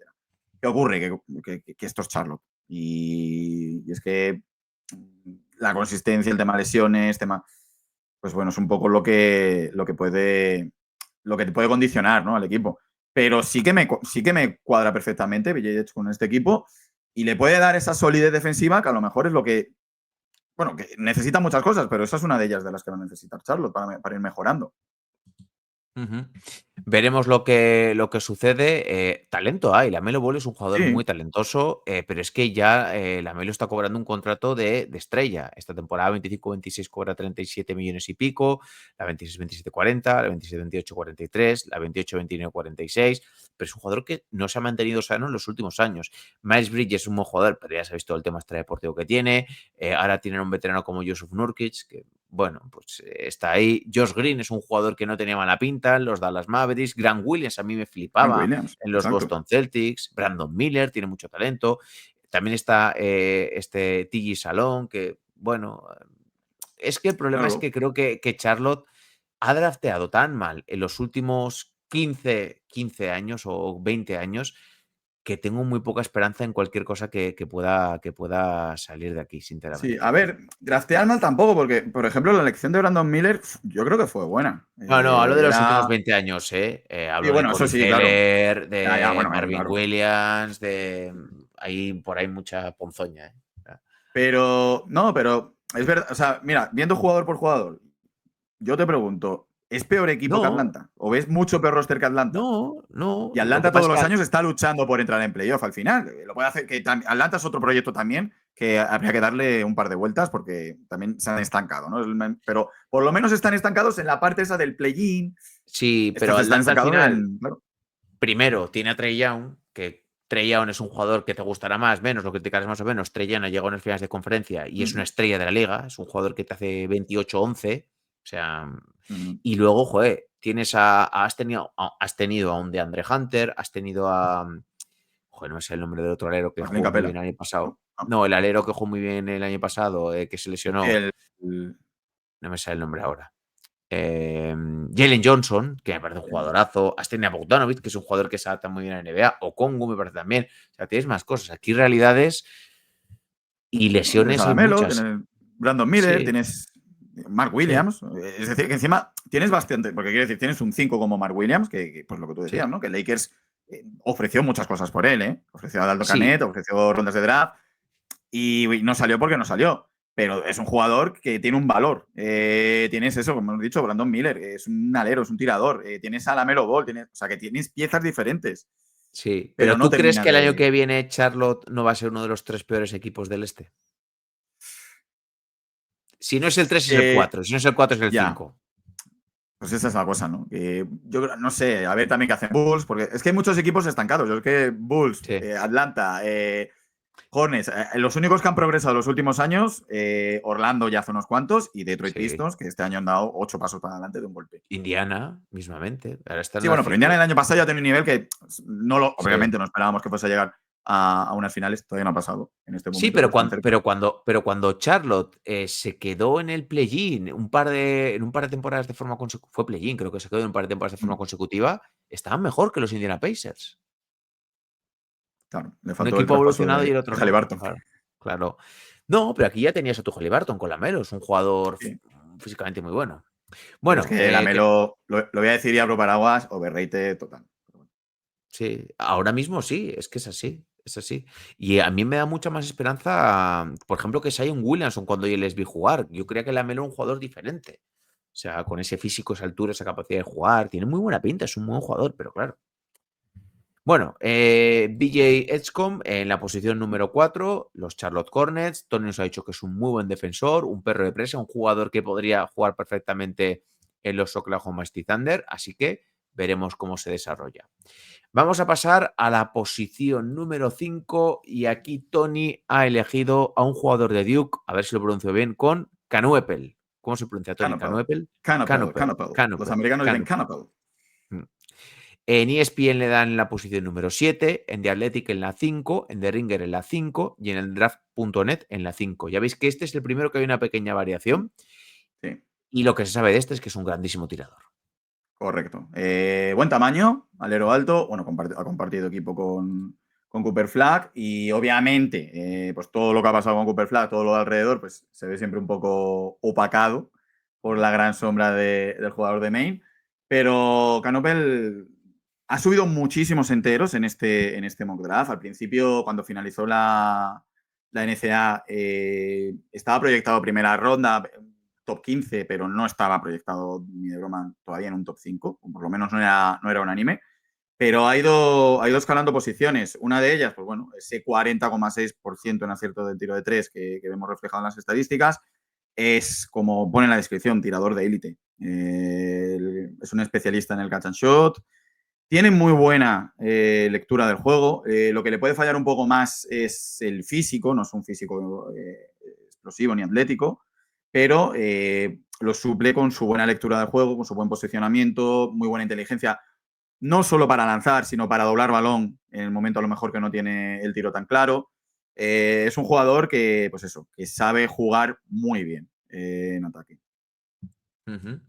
¿Qué ocurre? Que esto es Charlotte. Y es que la consistencia, el tema lesiones, pues bueno, es un poco lo que te puede condicionar, ¿no? Al equipo. Pero sí que me cuadra perfectamente Village con este equipo y le puede dar esa solidez defensiva que a lo mejor es lo que, bueno, que necesita muchas cosas, pero esa es una de ellas de las que va a necesitar Charlotte para ir mejorando. Veremos lo que sucede. Talento hay. Lamelo Ball es un jugador muy Sí, talentoso, pero es que ya Lamelo está cobrando un contrato de estrella. Esta temporada 25-26 cobra 37 millones y pico, la 26-27 40, la 27-28 43, la 28-29 46. Pero es un jugador que no se ha mantenido sano en los últimos años. Miles Bridges es un buen jugador, pero ya se ha visto el tema extradeportivo que tiene. Ahora tienen un veterano como Yusuf Nurkic, que bueno, pues está ahí. Josh Green es un jugador que no tenía mala pinta en los Dallas Mavericks. Grant Williams a mí me Frank flipaba Williams, en los exacto. Boston Celtics. Brandon Miller tiene mucho talento. También está este TG Salón, que bueno, es que el problema es Claro. que creo que Charlotte ha drafteado tan mal en los últimos 15 años o 20 años que tengo muy poca esperanza en cualquier cosa que pueda salir de aquí, Sí, a sinceramente. ver, draftear mal tampoco, porque, por ejemplo, la elección de Brandon Miller, yo creo que fue buena. No, hablo de los últimos Era. 20 años, ¿eh? Sí, Hablo de bueno, eso Cody sí, claro. Zeller, Ya, de bueno, Marvin claro. Williams, de ahí por ahí mucha ponzoña, ¿eh? Pero, no, pero es verdad, o sea, mira, viendo jugador por jugador, yo te pregunto, ¿Es peor equipo que No, Atlanta? ¿O ves mucho peor roster que Atlanta? no. Y Lo Atlanta que pasa todos los es que años está luchando por entrar en playoff al final. Lo puede hacer. Atlanta es otro proyecto también que habría que darle un par de vueltas porque también se han estancado, ¿no? Pero por lo menos están estancados en la parte esa del play-in. sí, pero Estos están Atlanta al estancados final, en. Claro. primero, tiene a Trey Young, que Trey Young es un jugador que te gustará más, menos, lo criticarás más o menos. Trey Young ha llegado en las finales de conferencia y es una estrella de la liga, es un jugador que te hace 28-11, o sea, y luego, joder, has tenido a un DeAndre Hunter, has tenido a, joder, no sé el nombre del otro alero que Marlene jugó muy bien Capela. el año pasado. No. No, el alero que jugó muy bien el año pasado, que se lesionó, El- no me sale el nombre ahora. Jalen Johnson, que me parece un jugadorazo. Has tenido a Bogdanovic, que es un jugador que se adapta muy bien a la NBA. O Kongu, me parece también. O sea, tienes más cosas. Aquí realidades y bueno, tienes a lesiones hay Lamelo, muchas. tienes Brandon Miller, Sí, tienes Mark sí, Williams. Es decir, que encima tienes bastante, porque quiero decir, tienes un 5 como Mark Williams, pues lo que tú decías, sí, ¿no? Que Lakers ofreció muchas cosas por él, ¿eh? Ofreció a Dalton sí, Canet, ofreció rondas de draft y no salió porque no salió. Pero es un jugador que tiene un valor. Tienes eso, como hemos dicho, Brandon Miller, es un alero, es un tirador. Tienes a Lamelo Ball, o sea, que tienes piezas diferentes, sí. pero Pero no ¿tú crees termina que el año de. que viene Charlotte no va a ser uno de los 3 peores equipos del este? Si no es el 3 es el Eh, 4. Si no es el 4 es el ya, 5. pues esa es la cosa, ¿no? Que no sé, a ver también qué hacen Bulls, porque es que hay muchos equipos estancados. Yo es que Bulls, Sí, Atlanta, Hornets, los únicos que han progresado los últimos años, Orlando ya hace unos cuantos, y Detroit sí. Pistons, que este año han dado 8 pasos para adelante de un golpe. Indiana, mismamente. Ahora están Sí, en las bueno, pero Indiana el año pasado ya tenía un nivel que Sí. obviamente no esperábamos que fuese a llegar a unas finales, todavía no ha pasado en este Sí, momento, pero pero están cuando, cerca. pero cuando Charlotte se quedó en el play-in en un par de temporadas de forma consecutiva, fue play-in, creo que se quedó en un par de temporadas de forma Mm, consecutiva, estaban mejor que los Indiana Pacers. claro, le Un faltó el equipo ha traspaso evolucionado y de el otro no. Haliburton. Claro, claro. No, pero aquí ya tenías a tu Haliburton con Lamelo, es un jugador Sí. físicamente muy bueno. Pero es Bueno, que Lamelo, lo voy a decir y abro paraguas, overrated total. sí, ahora mismo sí, es que es así, es así. Y a mí me da mucha más esperanza, por ejemplo, que Zion Williamson cuando yo les vi jugar. Yo creía que Lamelo era un jugador diferente. O sea, con ese físico, esa altura, esa capacidad de jugar, tiene muy buena pinta, es un buen jugador, pero claro. Bueno, BJ Edgecombe en la posición número 4, los Charlotte Hornets. Tony nos ha dicho que es un muy buen defensor, un perro de presa, un jugador que podría jugar perfectamente en los Oklahoma City Thunder, así que veremos cómo se desarrolla. Vamos a pasar a la posición número 5 y aquí Tony ha elegido a un jugador de Duke, a ver si lo pronuncio bien, con Canuepel. ¿Cómo se pronuncia, Tony? Canopel. ¿Canuepel? Canopel, Canopel, Canopel. Los Canopel, americanos dicen Canopel. Canopel. Mm. En ESPN le dan la posición número 7, en The Athletic en la 5, en The Ringer en la 5 y en el draft.net en la 5. Ya veis que este es el primero que hay una pequeña variación Sí, y lo que se sabe de este es que es un grandísimo tirador. correcto. Buen tamaño, alero alto. Bueno, ha compartido equipo con Cooper Flag y obviamente, pues todo lo que ha pasado con Cooper Flag, todo lo de alrededor, pues se ve siempre un poco opacado por la gran sombra del jugador de Maine. Pero Canopel ha subido muchísimos enteros en este mock draft. Al principio, cuando finalizó la NCAA, estaba proyectado primera ronda, top 15, pero no estaba proyectado ni de broma todavía en un top 5, o por lo menos no era unánime. Pero ha ido escalando posiciones. Una de ellas, pues bueno, ese 40,6% en acierto del tiro de 3 que vemos reflejado en las estadísticas, es, como pone en la descripción, tirador de élite. Es un especialista en el catch and shot. Tiene muy buena lectura del juego. Lo que le puede fallar un poco más es el físico. No es un físico explosivo ni atlético, pero lo suple con su buena lectura del juego, con su buen posicionamiento, muy buena inteligencia, no solo para lanzar, sino para doblar balón en el momento a lo mejor que no tiene el tiro tan claro. Es un jugador que, pues eso, que sabe jugar muy bien en ataque. Ujú.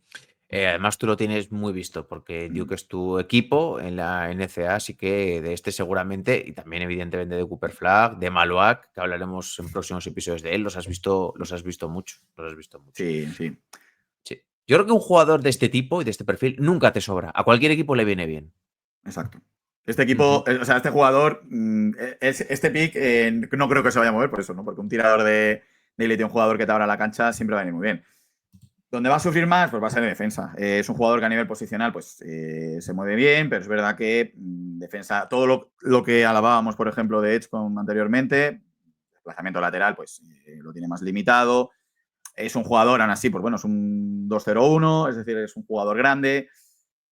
Además, tú lo tienes muy visto porque Duke es tu equipo en la NCAA, así que de este seguramente, y también evidentemente de Cooper Flag, de Maluak, que hablaremos en próximos episodios de él, los has visto mucho, los has visto mucho. Sí, sí, Sí. Yo creo que un jugador de este tipo y de este perfil nunca te sobra. A cualquier equipo le viene bien. exacto. Este equipo, Ujú. o sea, este jugador, este pick no creo que se vaya a mover por eso, ¿no? Porque un tirador de élite, un jugador que te abra la cancha, siempre va a venir muy bien. Donde va a sufrir más, pues va a ser en defensa. Es un jugador que a nivel posicional pues se mueve bien, pero es verdad que defensa, todo lo que alabábamos, por ejemplo, de Edgecombe anteriormente, desplazamiento lateral, pues lo tiene más limitado. Es un jugador, aún así, pues bueno, es un 2-0-1, es decir, es un jugador grande,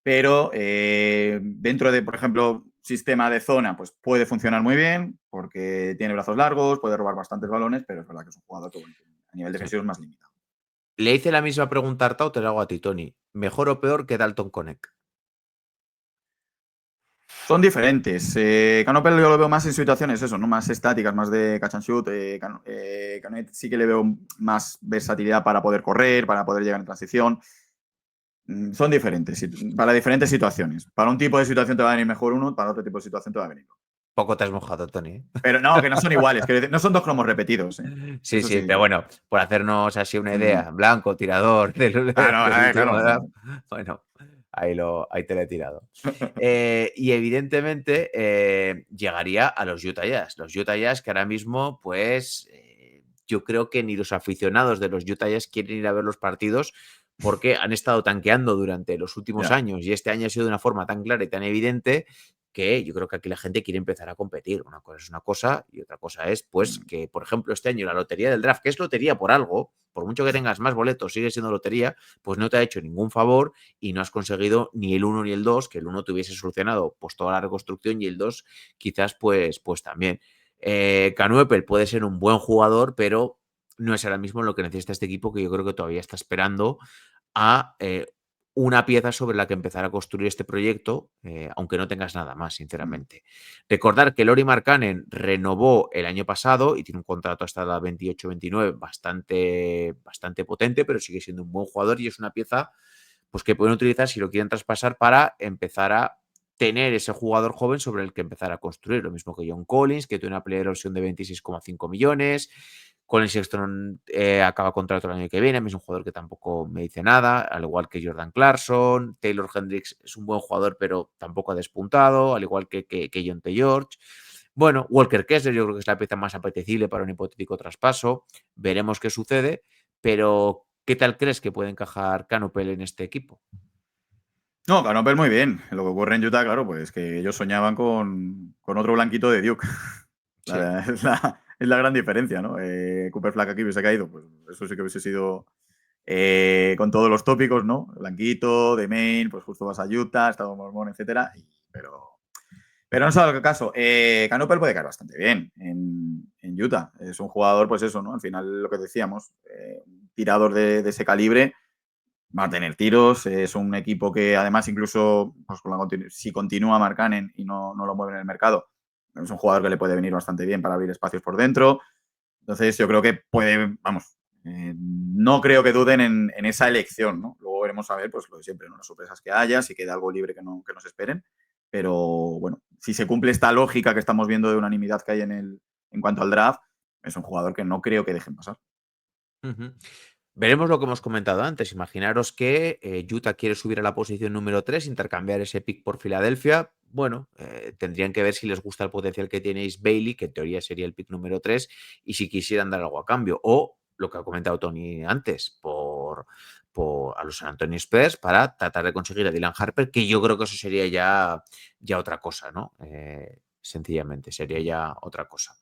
pero dentro de, por ejemplo, sistema de zona, pues puede funcionar muy bien, porque tiene brazos largos, puede robar bastantes balones, pero es verdad que es un jugador que bueno, a nivel Sí. defensivo es más limitado. Le hice la misma pregunta a Artau, te la hago a ti, Tony. ¿Mejor o peor que Dalton Connect? Son diferentes. Canopel yo lo veo más en situaciones eso, ¿no? Más estáticas, más de catch and shoot. Canet sí que le veo más versatilidad para poder correr, para poder llegar en transición. Son diferentes, para diferentes situaciones. Para un tipo de situación te va a venir mejor uno, para otro tipo de situación te va a venir otro. Poco te has mojado, Tony. Pero no, que no son iguales, que no son dos cromos repetidos. Sí, Eso sí, sí. pero bueno, por hacernos así una idea, blanco, tirador del último Claro. draft, bueno, ahí te lo he tirado. Y evidentemente llegaría a los Utah Jazz. Los Utah Jazz que ahora mismo, pues, yo creo que ni los aficionados de los Utah Jazz quieren ir a ver los partidos porque han estado tanqueando durante los últimos Ya. años y este año ha sido de una forma tan clara y tan evidente que yo creo que aquí la gente quiere empezar a competir. Una cosa es una cosa y otra cosa es, pues, que, por ejemplo, este año la lotería del draft, que es lotería por algo, por mucho que tengas más boletos, sigue siendo lotería, pues no te ha hecho ningún favor y no has conseguido ni el 1 ni el 2, que el 1 te hubiese solucionado pues toda la reconstrucción y el 2 quizás pues también. Canu Eppel puede ser un buen jugador, pero no es ahora mismo lo que necesita este equipo, que yo creo que todavía está esperando a una pieza sobre la que empezar a construir este proyecto, aunque no tengas nada más, sinceramente. Recordar que Lauri Markkanen renovó el año pasado y tiene un contrato hasta la 28-29 bastante potente, pero sigue siendo un buen jugador y es una pieza pues, que pueden utilizar si lo quieren traspasar para empezar a tener ese jugador joven sobre el que empezar a construir. Lo mismo que John Collins, que tiene una player option de 26,5 millones. Colin Sexton acaba contrato el año que viene, es un jugador que tampoco me dice nada, al igual que Jordan Clarkson. Taylor Hendricks es un buen jugador, pero tampoco ha despuntado, al igual que John T. George. Bueno, Walker Kessler yo creo que es la pieza más apetecible para un hipotético traspaso. Veremos qué sucede, pero ¿qué tal crees que puede encajar Canopel en este equipo? No, Canopel muy bien. Lo que ocurre en Utah, claro, pues que ellos soñaban con otro blanquito de Duke. Sí. Es la gran diferencia, ¿no? Cooper Flag aquí hubiese caído, pues eso sí que hubiese sido con todos los tópicos, ¿no? Blanquito, de Maine, pues justo vas a Utah, Estado Mormón, etcétera. Pero no es el caso. Canopel puede caer bastante bien en Utah. Es un jugador, pues eso, ¿no? Al final lo que decíamos, un tirador de ese calibre va a tener tiros. Es un equipo que además incluso pues, si continúa Markkanen y no lo mueve en el mercado, es un jugador que le puede venir bastante bien para abrir espacios por dentro. Entonces yo creo que puede, vamos, no creo que duden en esa elección, ¿no? Luego veremos a ver, pues lo de siempre, ¿no? Las sorpresas que haya, si queda algo libre que nos esperen. Pero bueno, si se cumple esta lógica que estamos viendo de unanimidad que hay en cuanto al draft, es un jugador que no creo que dejen pasar. Veremos lo que hemos comentado antes. Imaginaros que Utah quiere subir a la posición número 3, intercambiar ese pick por Filadelfia. Bueno, tendrían que ver si les gusta el potencial que tiene Ace Bailey, que en teoría sería el pick número 3, y si quisieran dar algo a cambio. O lo que ha comentado Tony antes, a los San Antonio Spurs para tratar de conseguir a Dylan Harper, que yo creo que eso sería ya otra cosa, ¿no? Sencillamente, sería ya otra cosa.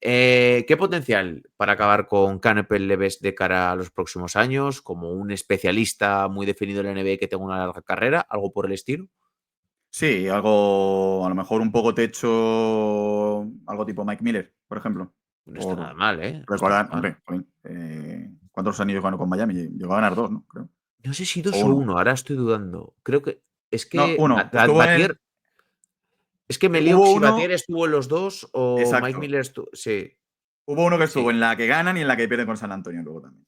¿Qué potencial para acabar con Canopel le ves de cara a los próximos años? ¿Como un especialista muy definido en la NBA que tenga una larga carrera? ¿Algo por el estilo? Sí, algo, a lo mejor un poco techo, algo tipo Mike Miller, por ejemplo. No está nada Por mal, ¿eh? No está nada recordar, mal. hombre, ¿cuántos anillos ganó con Miami? Llegó a ganar 2, ¿no? Creo. No sé si O 2 o uno. 1, ahora estoy dudando. Creo que es No, que uno. Estuvo Batier, es que me lío hubo si Batier uno, estuvo en los dos o Mike exacto. Miller estuvo. Sí, Hubo uno que estuvo sí, en la que ganan y en la que pierden con San Antonio luego también.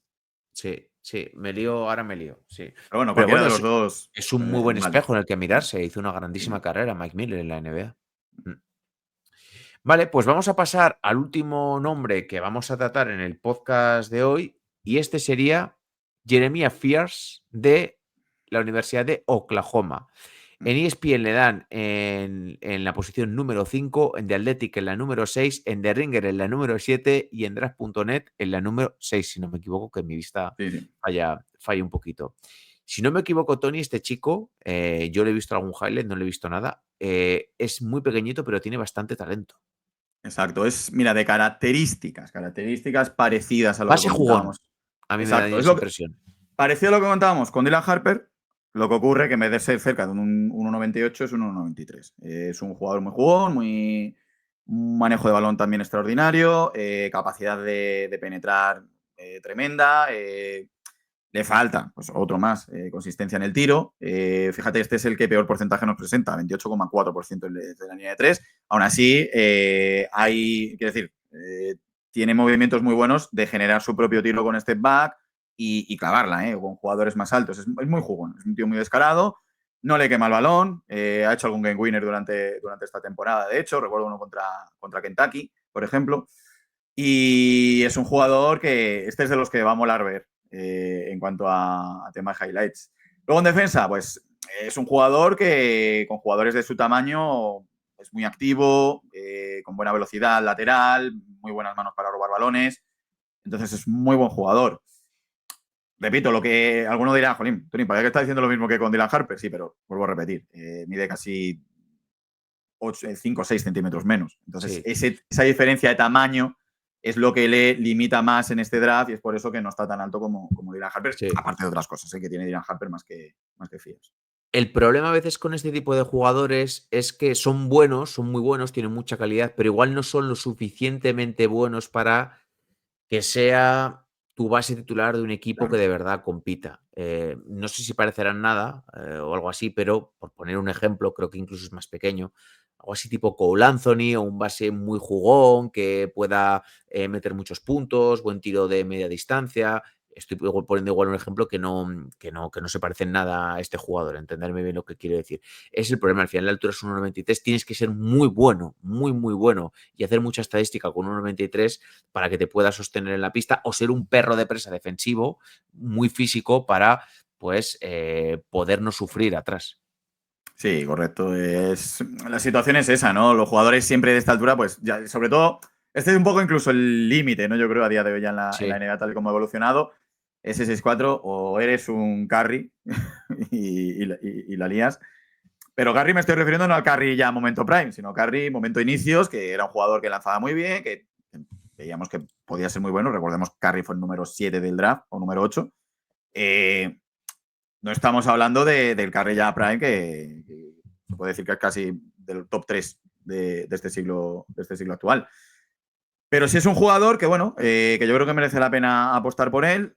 sí. Me lío, ahora me lío, sí. Pero bueno, Pero cualquiera bueno, de los dos es un muy buen vale. espejo en el que mirarse. Hizo una grandísima Sí. carrera Mike Miller en la NBA. Vale, pues vamos a pasar al último nombre que vamos a tratar en el podcast de hoy y este sería Jeremiah Fears de la Universidad de Oklahoma. En ESPN le dan en la posición número 5, en The Athletic en la número 6, en The Ringer en la número 7 y en Draft.net en la número 6, si no me equivoco, que mi vista Sí. falle un poquito. Si no me equivoco, Tony, este chico, yo le he visto algún highlight, no le he visto nada, es muy pequeñito, pero tiene bastante talento. Exacto, mira, de características parecidas a lo que Base jugón, comentábamos. a mí me da Exacto, esa impresión. parecido a lo que comentábamos con Dylan Harper, lo que ocurre que en vez de ser cerca de un 1,98 es un 1,93. Es un jugador muy jugón, un manejo de balón también extraordinario, capacidad de penetrar tremenda. Le falta, pues otro más, consistencia en el tiro. Fíjate, este es el que peor porcentaje nos presenta, 28,4% de la línea de 3. Aún así, quiero decir, tiene movimientos muy buenos de generar su propio tiro con step back y clavarla, con jugadores más altos. Es muy jugón, es un tío muy descarado, no le quema el balón, ha hecho algún game winner durante esta temporada, de hecho, recuerdo uno contra Kentucky, por ejemplo. Y es un jugador que este es de los que va a molar ver en cuanto a temas highlights. Luego en defensa, pues es un jugador que con jugadores de su tamaño es muy activo, con buena velocidad lateral, muy buenas manos para robar balones. Entonces es muy buen jugador. Repito, lo que alguno dirá, jolín, Tony, parece que está diciendo lo mismo que con Dylan Harper. Sí, pero vuelvo a repetir, mide casi 5 o 6 centímetros menos. Entonces, Sí. esa diferencia de tamaño es lo que le limita más en este draft y es por eso que no está tan alto como Dylan Harper, Sí. aparte de otras cosas que tiene Dylan Harper más que Fields. El problema a veces con este tipo de jugadores es que son buenos, son muy buenos, tienen mucha calidad, pero igual no son lo suficientemente buenos para que sea tu base titular de un equipo que Claro. de verdad compita. No sé si parecerán nada o algo así, pero por poner un ejemplo, creo que incluso es más pequeño. Algo así tipo Cole Anthony o un base muy jugón que pueda meter muchos puntos, buen tiro de media distancia. Estoy poniendo igual un ejemplo que no se parece en nada a este jugador, entenderme bien lo que quiero decir. Es el problema, al final la altura es 1,93, tienes que ser muy bueno, muy, muy bueno y hacer mucha estadística con 1,93 para que te puedas sostener en la pista o ser un perro de presa defensivo muy físico para pues poder no sufrir atrás. Sí, correcto. La situación es esa, ¿no? Los jugadores siempre de esta altura, pues ya, sobre todo, este es un poco incluso el límite, ¿no? Yo creo a día de hoy ya en la Sí, NBA tal y como ha evolucionado. Ese 6'4 o eres un carry y la lías. Pero Curry me estoy refiriendo no al Curry ya momento prime, sino Curry momento inicios, que era un jugador que lanzaba muy bien, que veíamos que podía ser muy bueno. Recordemos que Curry fue el número 7 del draft o número 8. No estamos hablando del Curry ya prime, que se puede decir que es casi del top 3 de este siglo actual. Pero sí es un jugador que, bueno, que yo creo que merece la pena apostar por él.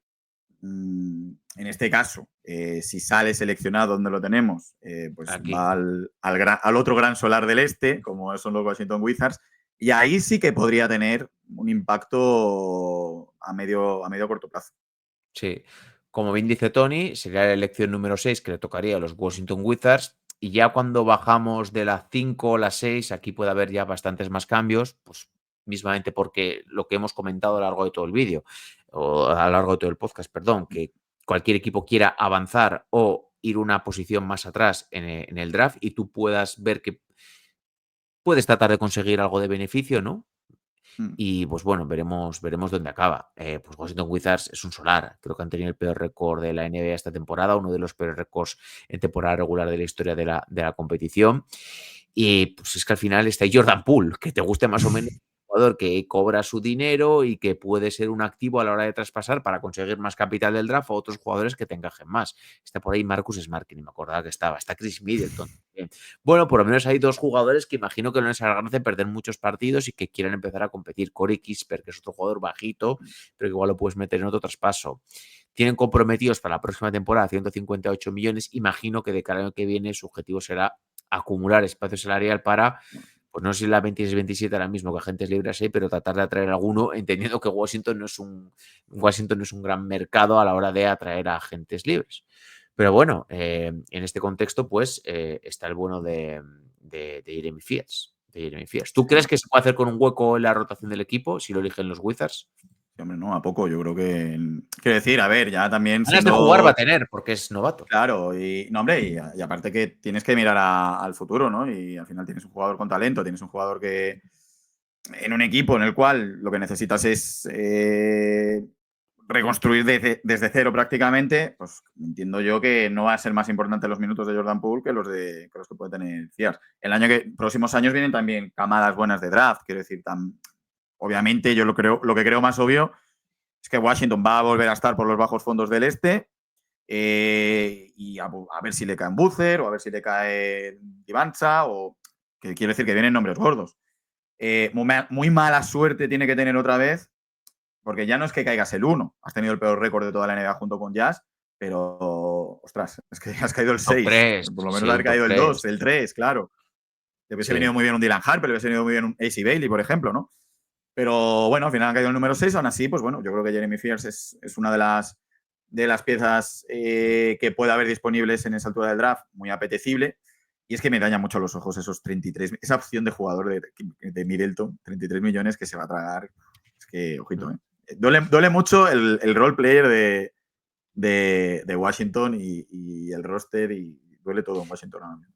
En este caso, si sale seleccionado donde lo tenemos, pues aquí. va al otro gran solar del este, como son los Washington Wizards, y ahí sí que podría tener un impacto a medio corto plazo. Sí. Como bien dice Tony, sería la elección número 6 que le tocaría a los Washington Wizards. Y ya cuando bajamos de la 5 a la 6, aquí puede haber ya bastantes más cambios, pues mismamente porque lo que hemos comentado a lo largo de todo el vídeo, o a lo largo de todo el podcast, perdón, que cualquier equipo quiera avanzar o ir una posición más atrás en el draft y tú puedas ver que puedes tratar de conseguir algo de beneficio, ¿no? Mm. Y pues bueno, veremos dónde acaba. Pues Washington Wizards es un solar. Creo que han tenido el peor récord de la NBA esta temporada, uno de los peores récords en temporada regular de la historia de la competición. Y pues es que al final está ahí Jordan Poole, que te guste más o menos un jugador que cobra su dinero y que puede ser un activo a la hora de traspasar para conseguir más capital del draft o otros jugadores que te encajen más. Está por ahí Marcus Smart, que ni me acordaba que estaba. Está Chris Middleton. Bueno, por lo menos hay dos jugadores que imagino que no les agradece perder muchos partidos y que quieren empezar a competir. Corey Kispert, que es otro jugador bajito, pero que igual lo puedes meter en otro traspaso. Tienen comprometidos para la próxima temporada 158 millones. Imagino que de cara al año que viene su objetivo será acumular espacio salarial para, pues no sé si la 26-27 ahora mismo que agentes libres hay, pero tratar de atraer alguno, entendiendo que Washington no es un gran mercado a la hora de atraer a agentes libres. Pero bueno, en este contexto, pues está el bueno de Jeremy Fields. ¿Tú crees Sí. que se puede hacer con un hueco en la rotación del equipo si lo eligen los Wizards? Sí, hombre, no, a poco. Yo creo que. Quiero decir, a ver, ya también Ganas de jugar va a siendo. tener, porque es novato. Claro, y no, hombre, y aparte que tienes que mirar al futuro, ¿no? Y al final tienes un jugador con talento, tienes un jugador que en un equipo en el cual lo que necesitas es reconstruir desde cero prácticamente, pues entiendo yo que no va a ser más importante los minutos de Jordan Poole que los que puede tener Fias. Próximos años vienen también camadas buenas de draft, quiero decir, obviamente yo lo que creo más obvio es que Washington va a volver a estar por los bajos fondos del este y a ver si le cae Boozer o a ver si le cae Divanza o que quiero decir que vienen nombres gordos. Muy mala suerte tiene que tener otra vez, porque ya no es que caigas el 1, has tenido el peor récord de toda la NBA junto con Jazz, pero, ostras, es que has caído el 6, 3, por lo menos sí, haber caído el 3. 2, el 3, claro. Le hubiese venido muy bien un Dylan Harper, le hubiese venido muy bien un AC Bailey, por ejemplo, ¿no? Pero bueno, al final ha caído el número 6, aún así, pues bueno, yo creo que Jeremy Fears es una de las piezas que puede haber disponibles en esa altura del draft, muy apetecible. Y es que me daña mucho los ojos esos 33, esa opción de jugador de Middleton, 33 millones que se va a tragar. Es que, ojito, duele mucho el role player de Washington y el roster y duele todo en Washington ahora mismo.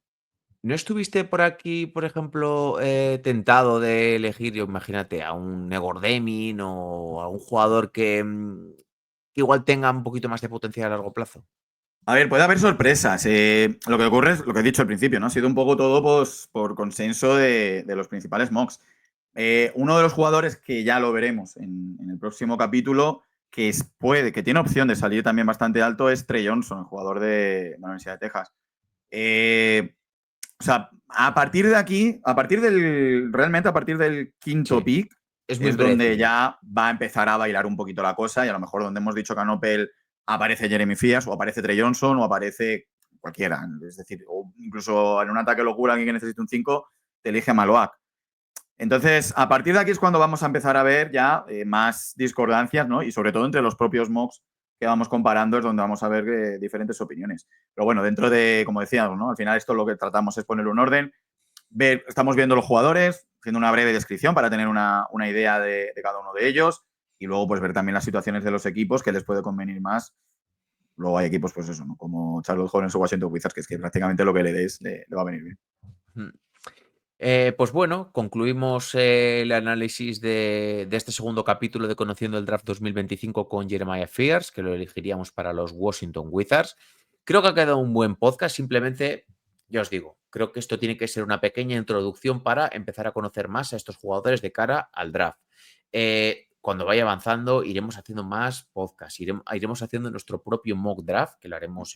¿No estuviste por aquí, por ejemplo, tentado de elegir, yo imagínate, a un Egor Demin o a un jugador que igual tenga un poquito más de potencial a largo plazo? A ver, puede haber sorpresas. Lo que ocurre es lo que he dicho al principio, ¿no? Ha sido un poco todo pues, por consenso de los principales mocks. Uno de los jugadores que ya lo veremos en el próximo capítulo, que tiene opción de salir también bastante alto, es Trey Johnson, el jugador de la Universidad de Texas. O sea, a partir de aquí, realmente a partir del quinto pick, es donde ya va a empezar a bailar un poquito la cosa y a lo mejor donde hemos dicho que Canopel aparece Jeremy Fias o aparece Trey Johnson o aparece cualquiera. Es decir, o incluso en un ataque locura alguien que necesite un 5, te elige a Maloak. Entonces, a partir de aquí es cuando vamos a empezar a ver ya más discordancias, ¿no? Y sobre todo entre los propios mocks que vamos comparando es donde vamos a ver diferentes opiniones. Pero bueno, dentro de, como decíamos, ¿no? Al final esto lo que tratamos es poner un orden. Estamos viendo los jugadores, haciendo una breve descripción para tener una idea de cada uno de ellos y luego pues ver también las situaciones de los equipos que les puede convenir más. Luego hay equipos, pues eso, ¿no? Como Charlotte Hornets o Washington Wizards, que es que prácticamente lo que le des le va a venir bien. Pues bueno, concluimos el análisis de este segundo capítulo de Conociendo el Draft 2025 con Jeremiah Fears, que lo elegiríamos para los Washington Wizards. Creo que ha quedado un buen podcast, simplemente, ya os digo, creo que esto tiene que ser una pequeña introducción para empezar a conocer más a estos jugadores de cara al draft. Cuando vaya avanzando, iremos haciendo más podcasts, iremos haciendo nuestro propio mock draft, que lo haremos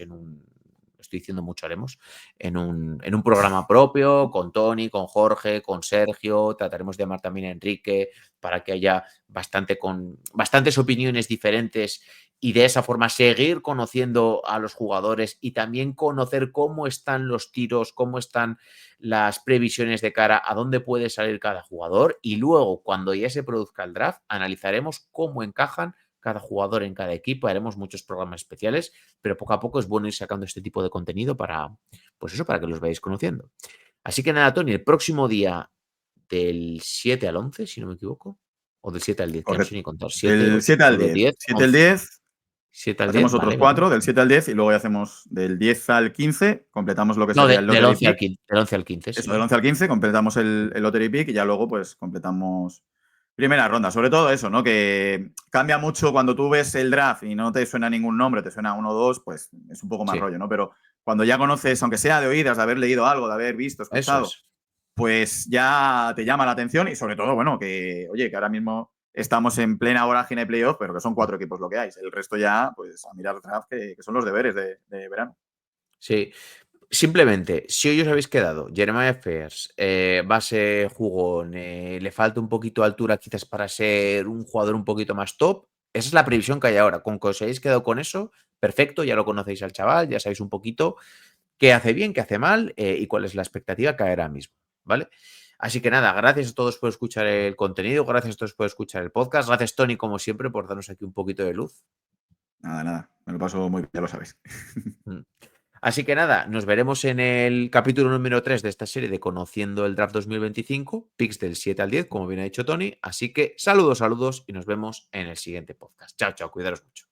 estoy diciendo mucho haremos, en un programa propio, con Tony, con Jorge, con Sergio, trataremos de llamar también a Enrique para que haya bastantes opiniones diferentes y de esa forma seguir conociendo a los jugadores y también conocer cómo están los tiros, cómo están las previsiones de cara a dónde puede salir cada jugador y luego cuando ya se produzca el draft analizaremos cómo encajan cada jugador en cada equipo, haremos muchos programas especiales, pero poco a poco es bueno ir sacando este tipo de contenido para que los veáis conociendo. Así que nada, Tony, el próximo día del 7 al 11, si no me equivoco, o del 7 al 10, ya no sé ni contar, 7, Del 7 al 10. 7 al 10. 7 al 10, hacemos otros 4, del 7 al 10 y luego ya hacemos del 10 al 15, completamos lo que sería el del lottery 11 al pick. 15, del 11 al 15, Eso, sí. del 11 al 15 completamos el lottery pick y ya luego pues completamos primera ronda. Sobre todo eso, ¿no? Que cambia mucho cuando tú ves el draft y no te suena ningún nombre, te suena 1 o 2, pues es un poco más rollo, ¿no? Pero cuando ya conoces, aunque sea de oídas, de haber leído algo, de haber visto, escuchado, pues ya te llama la atención y sobre todo, bueno, que, oye, que ahora mismo estamos en plena vorágine de playoff, pero que son 4 equipos lo que hay. El resto ya, pues a mirar draft, que son los deberes de verano. Sí. Simplemente, si hoy os habéis quedado, Jeremiah Fears, base jugón, le falta un poquito de altura quizás para ser un jugador un poquito más top, esa es la previsión que hay ahora. Con que os hayáis quedado con eso, perfecto, ya lo conocéis al chaval, ya sabéis un poquito qué hace bien, qué hace mal y cuál es la expectativa que hay ahora mismo, ¿vale? Así que nada, gracias a todos por escuchar el contenido, gracias a todos por escuchar el podcast, gracias Tony como siempre por darnos aquí un poquito de luz. Nada, me lo paso muy bien, ya lo sabéis. Así que nada, nos veremos en el capítulo número 3 de esta serie de Conociendo el Draft 2025, picks del 7 al 10, como bien ha dicho Tony. Así que saludos y nos vemos en el siguiente podcast. Chao, cuidaros mucho.